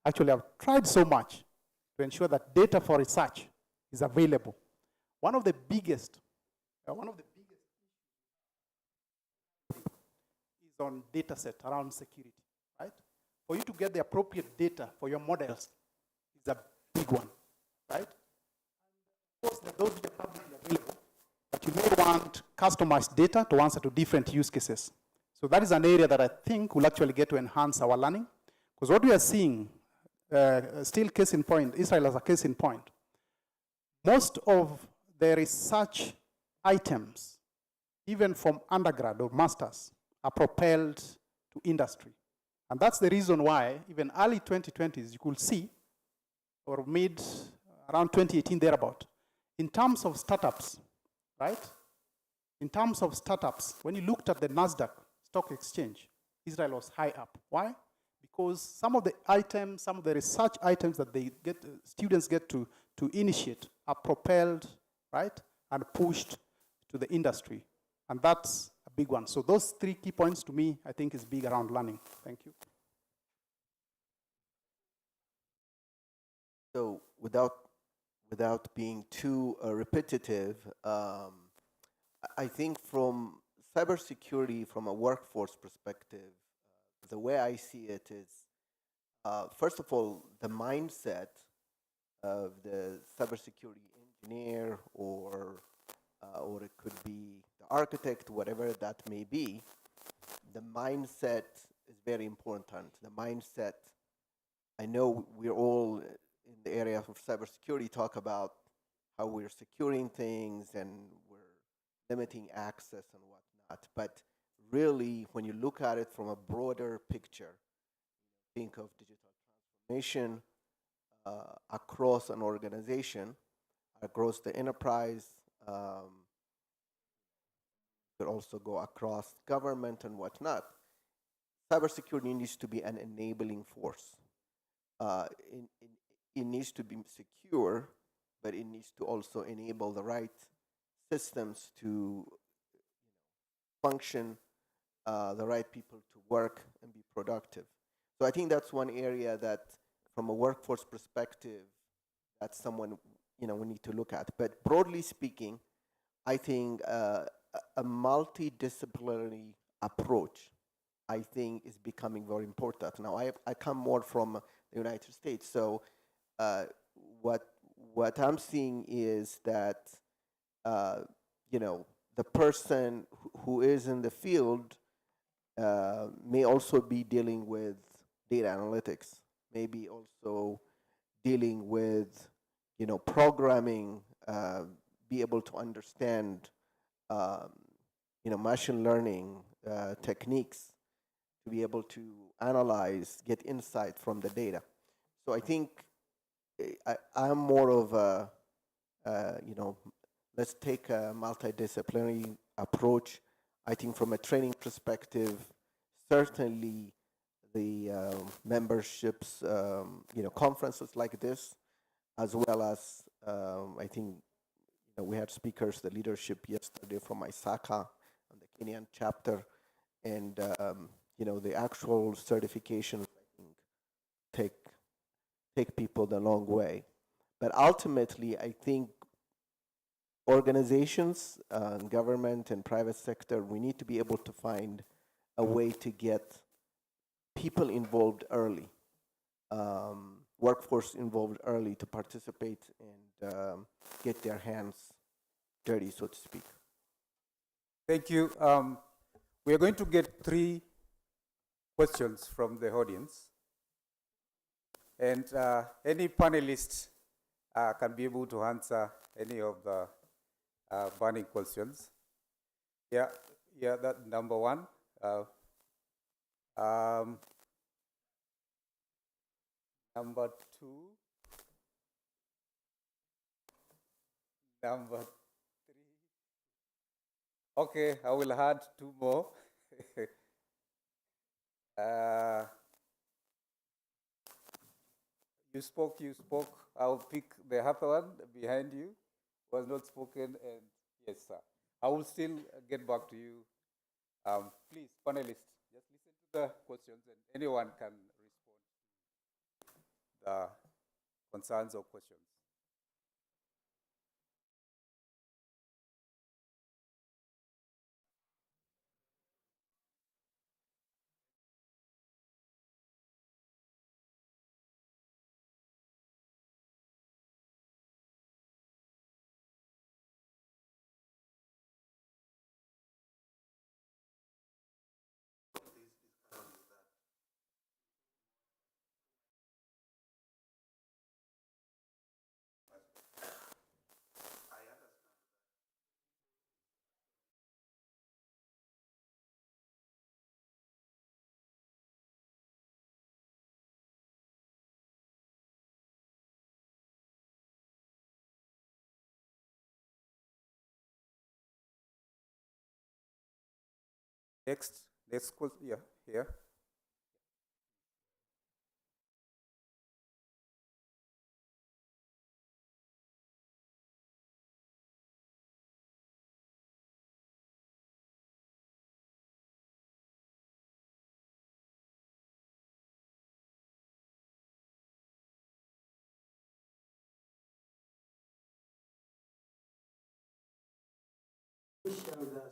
actually have tried so much to ensure that data for research is available. One of the biggest is on data set around security, right? For you to get the appropriate data for your models is a big one, right? Of course, there are those which are publicly available, but you may want customized data to answer to different use cases. So that is an area that I think will actually get to enhance our learning, because what we are seeing, still case in point, Israel as a case in point, most of the research items, even from undergrad or masters, are propelled to industry. And that's the reason why, even early 2020s, you could see, or mid, around 2018 thereabout, in terms of startups, right? In terms of startups, when you looked at the NASDAQ stock exchange, Israel was high up. Why? Because some of the items, some of the research items that they get, students get to initiate are propelled, right, and pushed to the industry. And that's a big one. So those three key points to me, I think, is big around learning. Thank you. So without being too repetitive, I think from cybersecurity, from a workforce perspective, the way I see it is, first of all, the mindset of the cybersecurity industry engineer or it could be the architect, whatever that may be, the mindset is very important. The mindset, I know we're all in the area of cybersecurity talk about how we're securing things and we're limiting access and whatnot. But really, when you look at it from a broader picture, think of digital transformation across an organization, across the enterprise, could also go across government and whatnot. Cybersecurity needs to be an enabling force. It needs to be secure, but it needs to also enable the right systems to function, the right people to work and be productive. So I think that's one area that, from a workforce perspective, that's someone we need to look at. But broadly speaking, I think a multidisciplinary approach, I think, is becoming very important. Now, I come more from the United States, so what I'm seeing is that the person who is in the field may also be dealing with data analytics, maybe also dealing with programming, be able to understand machine learning techniques, to be able to analyze, get insight from the data. So I think I'm more of a let's take a multidisciplinary approach. I think from a training perspective, certainly the memberships, conferences like this, as well as I think we had speakers, the leadership yesterday from ISACA and the Kenyan chapter, and the actual certifications, I think, take people the long way. But ultimately, I think organizations, government and private sector, we need to be able to find a way to get people involved early, workforce involved early to participate and get their hands dirty, so to speak. Thank you. We are going to get 3 questions from the audience. And any panelist can be able to answer any of the burning questions. Yeah, that number 1. Number 2. Number 3. Okay, I will add 2 more. You spoke. I'll pick the other one behind you. Was not spoken, and yes, sir. I will still get back to you. Please, panelists, just listen to the questions, and anyone can respond to the concerns or questions. Next question, yeah, here. Share with us.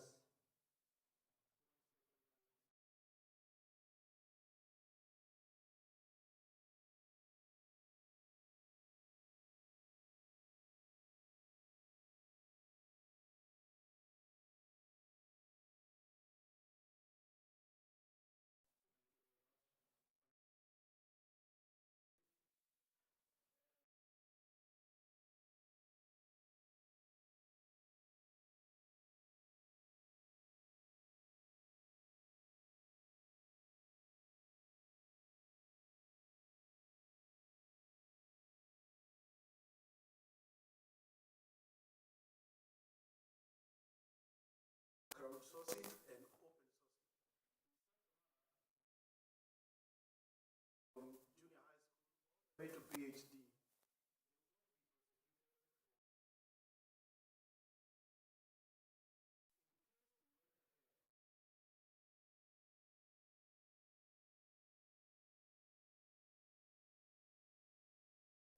source it and open source it. From junior high school all the way to PhD.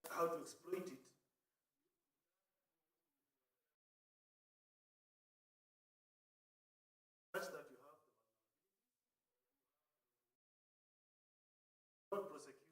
How to exploit it. Such that you have not prosecute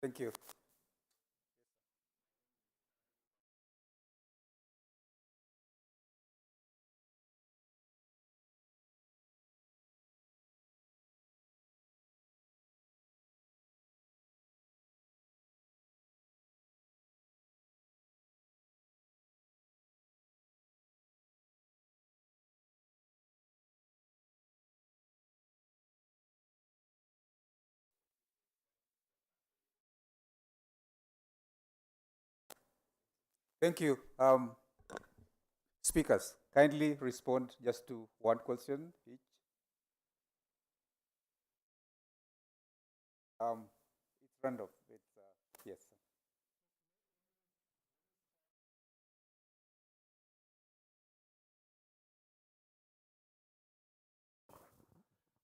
Thank you. Thank you. Speakers, kindly respond just to one question each. It's random. It's, yes.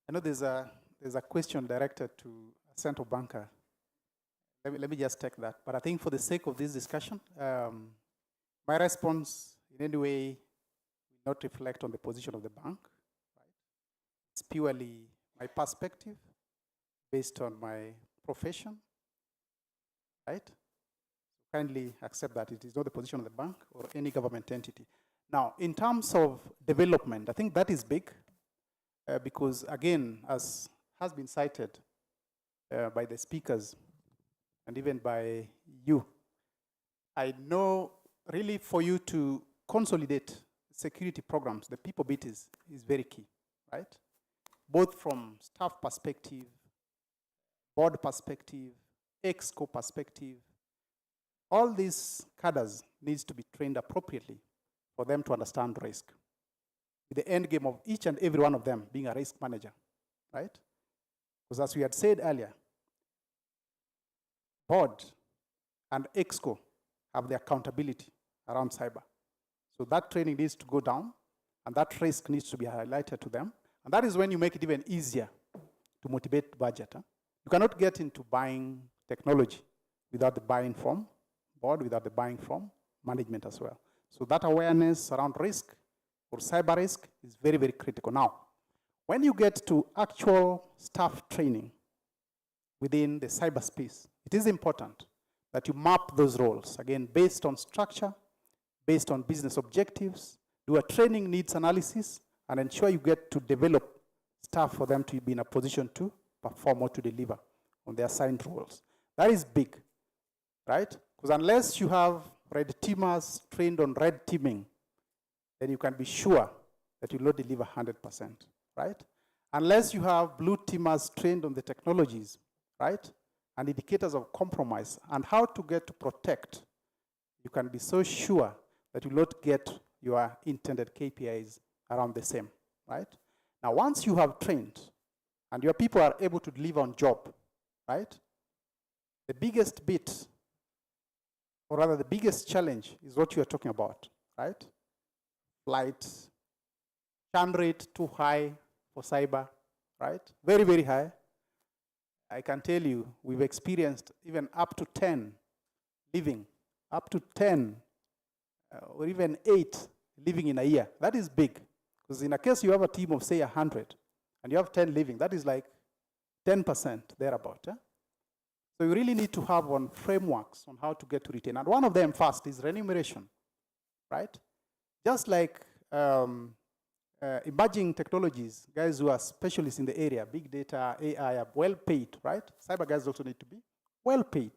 I know there's a question directed to a central banker. Let me just take that. But I think for the sake of this discussion, my response in any way will not reflect on the position of the bank. Right? It's purely my perspective based on my profession. Right? So kindly accept that it is not the position of the bank or any government entity. Now, in terms of development, I think that is big because, again, as has been cited by the speakers and even by you, I know really for you to consolidate security programs, the people bit is very key, right? Both from staff perspective, board perspective, EXCO perspective, all these cadres needs to be trained appropriately for them to understand risk. With the end game of each and every one of them being a risk manager, right? Because as we had said earlier, board and EXCO have the accountability around cyber. So that training needs to go down, and that risk needs to be highlighted to them. And that is when you make it even easier to motivate budget. Huh? You cannot get into buying technology without the buying from board, without the buying from management as well. So that awareness around risk or cyber risk is very, very critical. Now, when you get to actual staff training within the cyberspace, it is important that you map those roles, again, based on structure, based on business objectives, do a training needs analysis, and ensure you get to develop staff for them to be in a position to perform or to deliver on their assigned roles. That is big, right? Because unless you have red teamers trained on red teaming, then you can be sure that you will not deliver 100%, right? Unless you have blue teamers trained on the technologies, right? And indicators of compromise and how to get to protect, you can be so sure that you will not get your intended KPIs around the same, right? Now, once you have trained and your people are able to deliver on job, right? The biggest bit, or rather the biggest challenge is what you are talking about, right? Flights, churn rate too high for cyber, right? Very, very high. I can tell you, we've experienced even up to 10 leaving, up to 10 or even 8 leaving in a year. That is big. Because in a case you have a team of, say, 100, and you have 10 leaving, that is like 10% thereabout. Eh? So you really need to have one frameworks on how to get to retain. And one of them first is remuneration, right? Just like emerging technologies, guys who are specialists in the area, big data, AI, are well paid, right? Cyber guys also need to be well paid,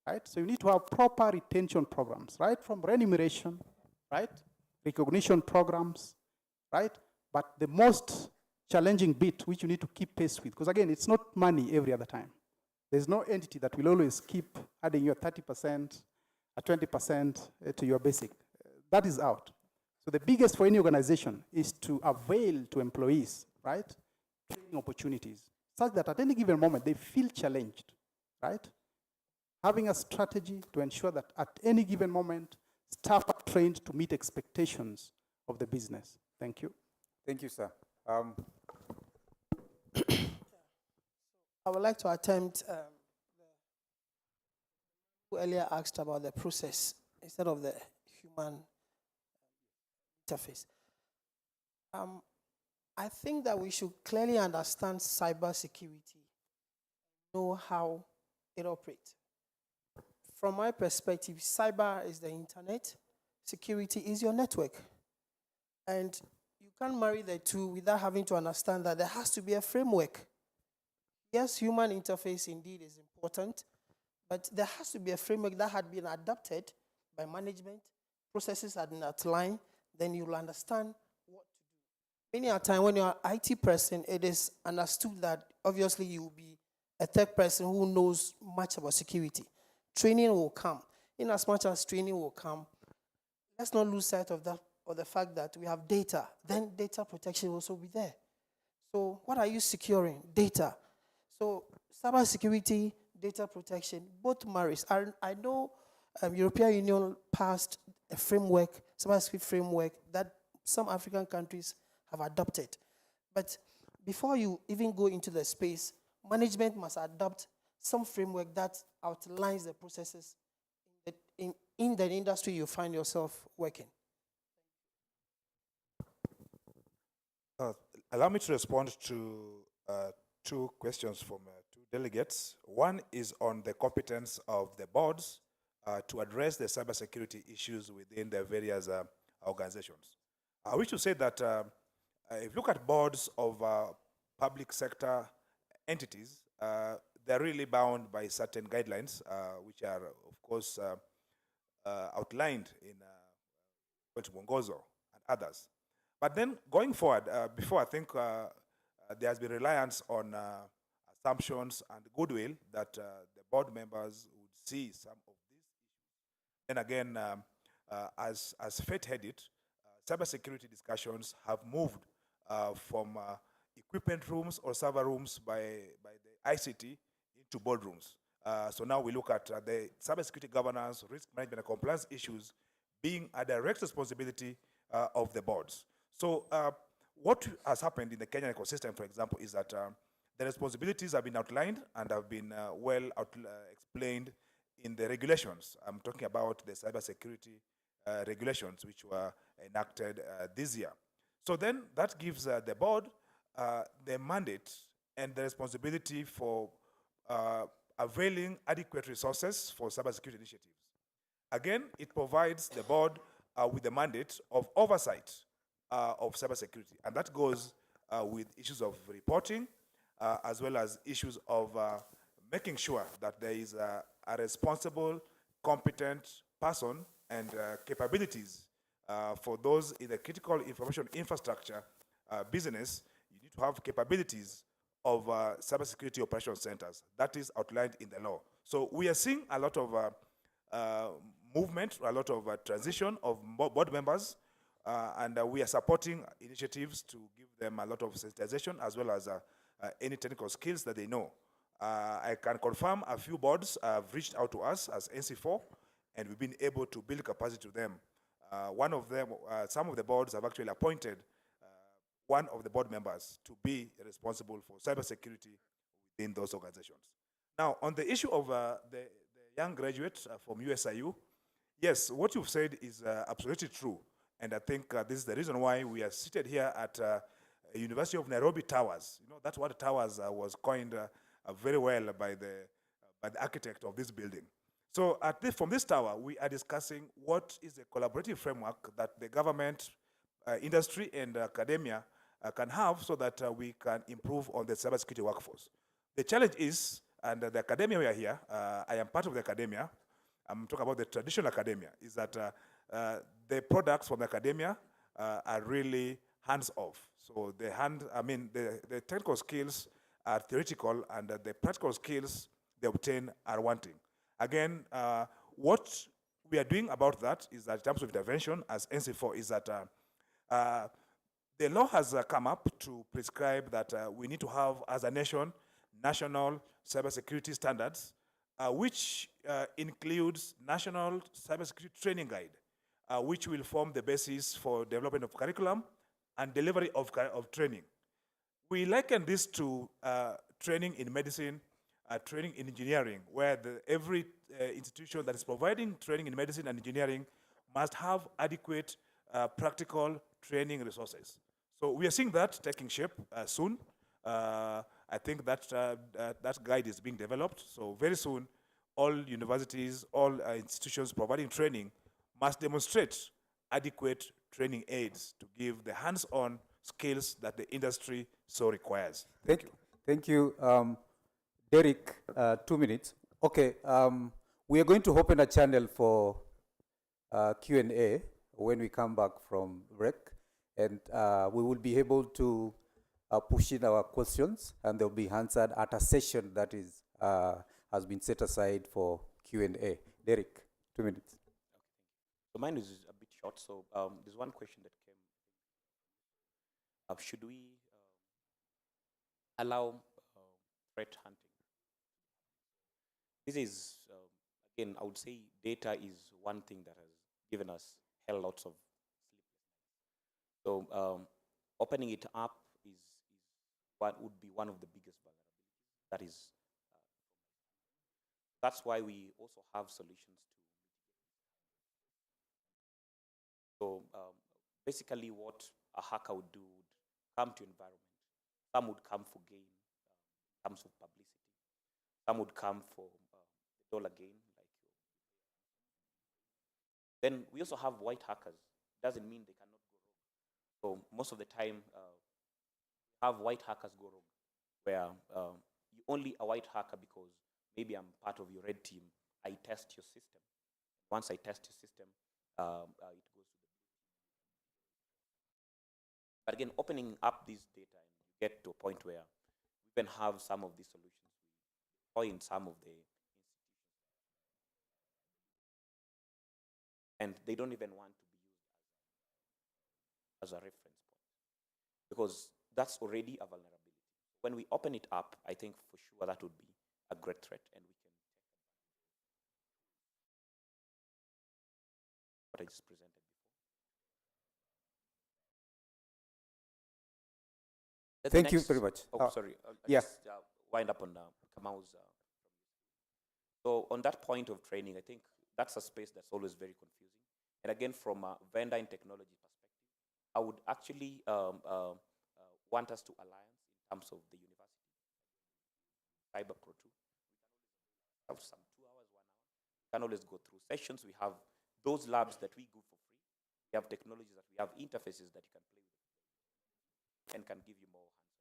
right? So you need to have proper retention programs, right? From remuneration, right? Recognition programs, right? But the most challenging bit, which you need to keep pace with, because again, it's not money every other time. There's no entity that will always keep adding your 30%, 20% to your basic. That is out. So the biggest for any organization is to avail to employees, right, training opportunities, such that at any given moment they feel challenged, right? Having a strategy to ensure that at any given moment, staff are trained to meet expectations of the business. Thank you. Thank you, sir. I would like to attempt, who earlier asked about the process instead of the human interface. I think that we should clearly understand cybersecurity, know how it operates. From my perspective, cyber is the internet, security is your network. And you can't marry the two without having to understand that there has to be a framework. Yes, human interface indeed is important, but there has to be a framework that had been adopted by management, processes had been outlined, then you'll understand what to do. Many a time when you're an IT person, it is understood that obviously you will be a tech person who knows much about security. Training will come. In as much as training will come, let's not lose sight of that, or the fact that we have data, then data protection will also be there. So what are you securing? Data. So cybersecurity, data protection, both marries. I know European Union passed a framework, cybersecurity framework, that some African countries have adopted. But before you even go into the space, management must adopt some framework that outlines the processes in the industry you find yourself working. Allow me to respond to two questions from two delegates. One is on the competence of the boards to address the cybersecurity issues within the various organizations. I wish to say that if you look at boards of public sector entities, they're really bound by certain guidelines, which are, of course, outlined in Mwongozo and others. But then going forward, before I think there has been reliance on assumptions and goodwill that the board members would see some of these issues. And again, as fate had it, cybersecurity discussions have moved from equipment rooms or server rooms by the ICT into boardrooms. So now we look at the cybersecurity governance, risk management, and compliance issues being a direct responsibility of the boards. So what has happened in the Kenyan ecosystem, for example, is that the responsibilities have been outlined and have been well explained in the regulations. I'm talking about the cybersecurity regulations, which were enacted this year. So then that gives the board the mandate and the responsibility for availing adequate resources for cybersecurity initiatives. Again, it provides the board with the mandate of oversight of cybersecurity. And that goes with issues of reporting, as well as issues of making sure that there is a responsible, competent person and capabilities for those in the critical information infrastructure business. You need to have capabilities of cybersecurity operation centers. That is outlined in the law. So we are seeing a lot of movement, a lot of transition of board members, and we are supporting initiatives to give them a lot of sensitization as well as any technical skills that they know. I can confirm a few boards have reached out to us as NC4, and we've been able to build capacity to them. One of them, some of the boards have actually appointed one of the board members to be responsible for cybersecurity within those organizations. Now, on the issue of the young graduates from USIU, yes, what you've said is absolutely true. And I think this is the reason why we are seated here at University of Nairobi Towers. You know, that word towers was coined very well by the architect of this building. So from this tower, we are discussing what is the collaborative framework that the government, industry, and academia can have so that we can improve on the cybersecurity workforce. The challenge is, and the academia we are here, I am part of the academia, I'm talking about the traditional academia, is that the products from the academia are really hands-off. So the technical skills are theoretical, and the practical skills they obtain are wanting. Again, what we are doing about that is that in terms of intervention as NC4 is that the law has come up to prescribe that we need to have, as a nation, national cybersecurity standards, which includes national cybersecurity training guide, which will form the basis for development of curriculum and delivery of training. We liken this to training in medicine, training in engineering, where every institution that is providing training in medicine and engineering must have adequate practical training resources. So we are seeing that taking shape soon. I think that that guide is being developed. So very soon, all universities, all institutions providing training must demonstrate adequate training aids to give the hands-on skills that the industry so requires. Thank you. Thank you. Derek, 2 minutes. Okay, we are going to open a channel for Q&A when we come back from break, and we will be able to push in our questions, and they'll be answered at a session that is has been set aside for Q&A. Derek, 2 minutes. Okay, thank you. So mine is a bit short. So there's one question that came. Should we allow threat hunting? This is, again, I would say data is one thing that has given us hell lots of sleepless nights. So opening it up is what would be one of the biggest vulnerabilities. That is, that's why we also have solutions to mitigate. So basically what a hacker would do would come to environment. Some would come for gain in terms of publicity. Some would come for the dollar gain. Then we also have white hackers. Doesn't mean they cannot go wrong. So most of the time, have white hackers go wrong, where you only a white hacker because maybe I'm part of your red team. I test your system. Once I test your system, it goes to the blue team. But again, opening up this data, and you get to a point where we can have some of these solutions or in some of the institutions, and they don't even want to be used as a reference point because that's already a vulnerability. When we open it up, I think for sure that would be a great threat, and we can take what I just presented before. Thank you very much. Oh, sorry. Yeah. Just wind up on Kamau's. So on that point of training, I think that's a space that's always very confusing. And again, from a vendor and technology perspective, I would actually want us to alliance in terms of the university. Cyber Pro 2. We can always have some 2 hours, 1 hour. We can always go through sessions. We have those labs that we go for free. We have technologies that we have interfaces that you can play with and can give you more hands-on.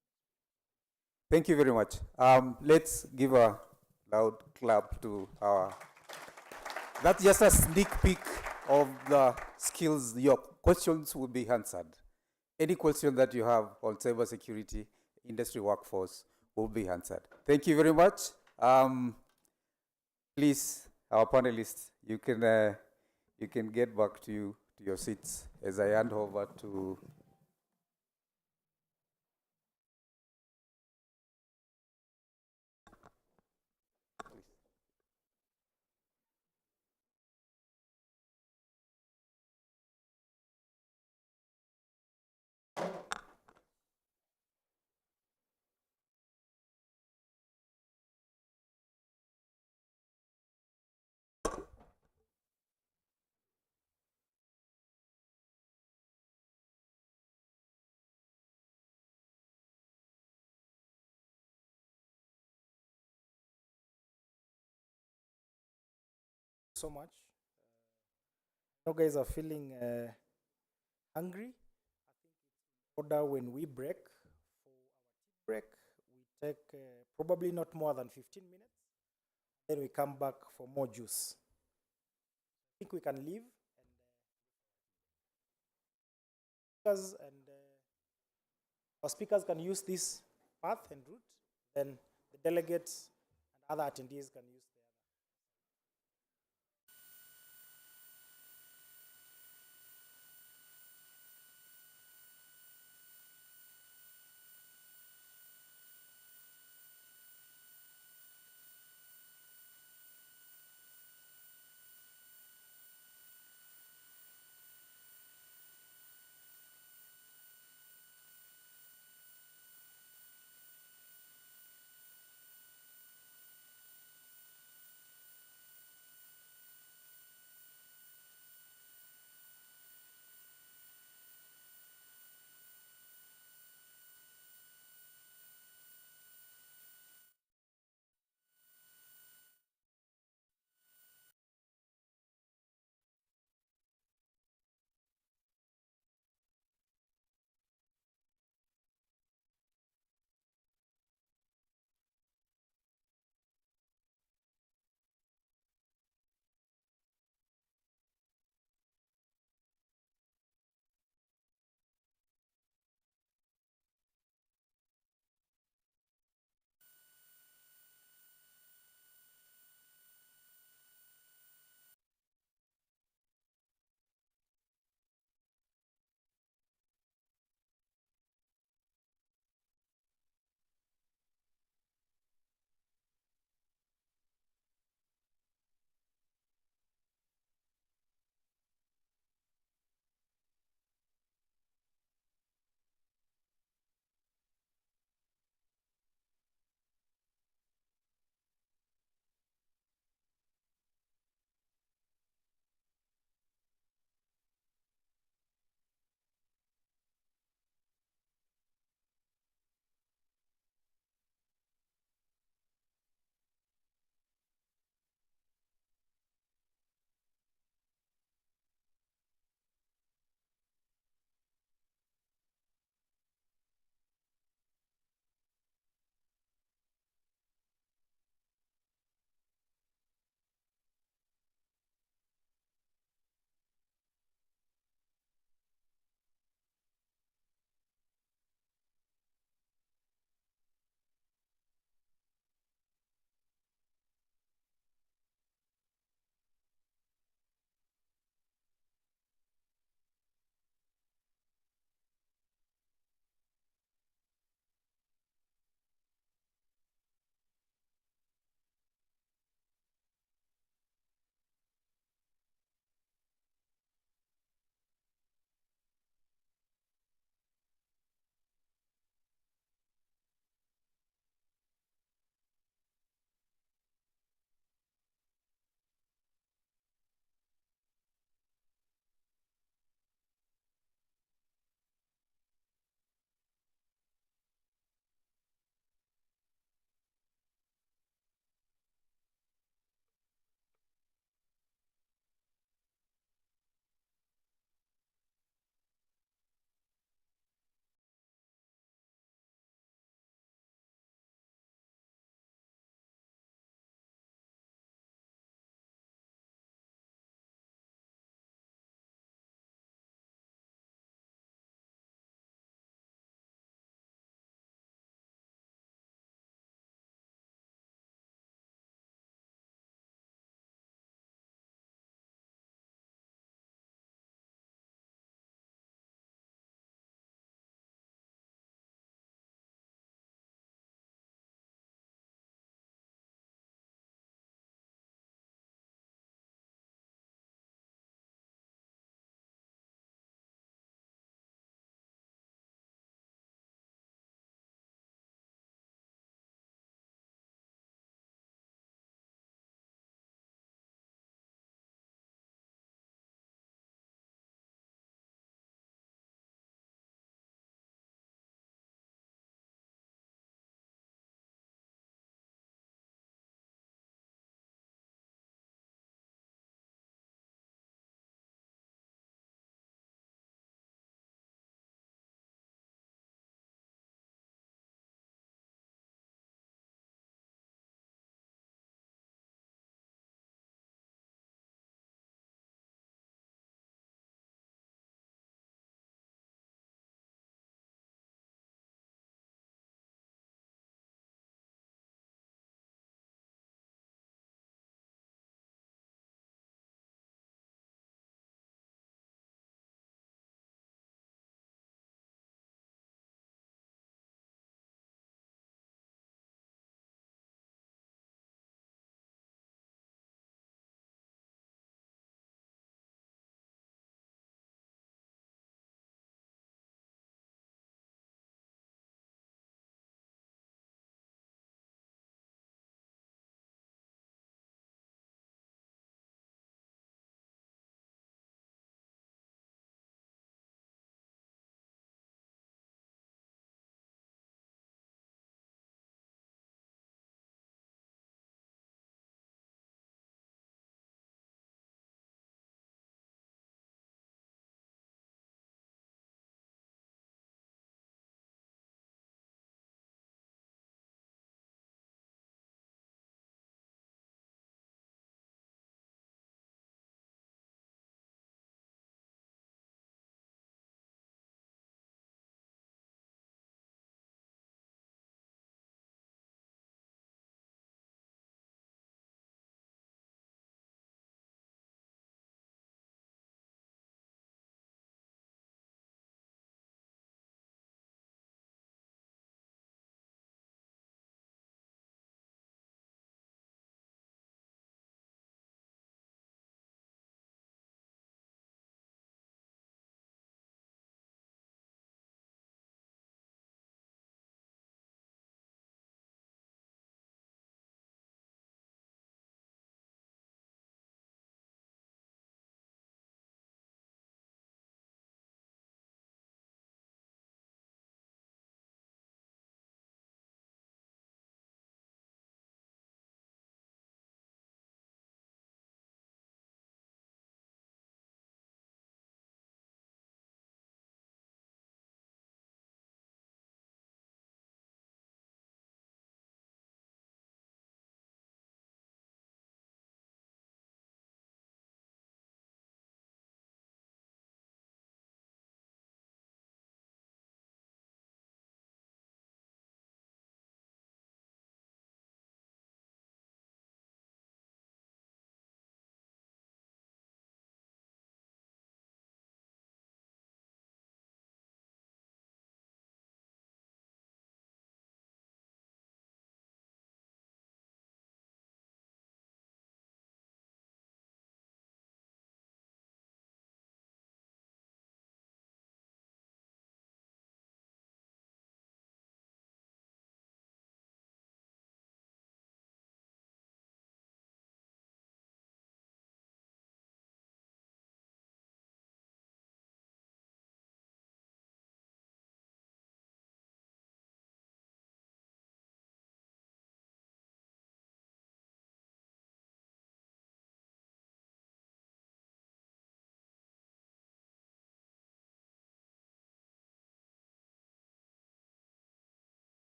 Thank you very much. Let's give a loud clap to our. That's just a sneak peek of the skills. Your questions will be answered. Any question that you have on cybersecurity, industry workforce will be answered. Thank you very much. Please, our panelists, you can get back to your seats as I hand over to. So much. You guys are feeling hungry. I think it's in order when we break. For our tea break, we take probably not more than 15 minutes. Then we come back for more juice. I think we can leave and our speakers can use this path and route. Then the delegates and other attendees can use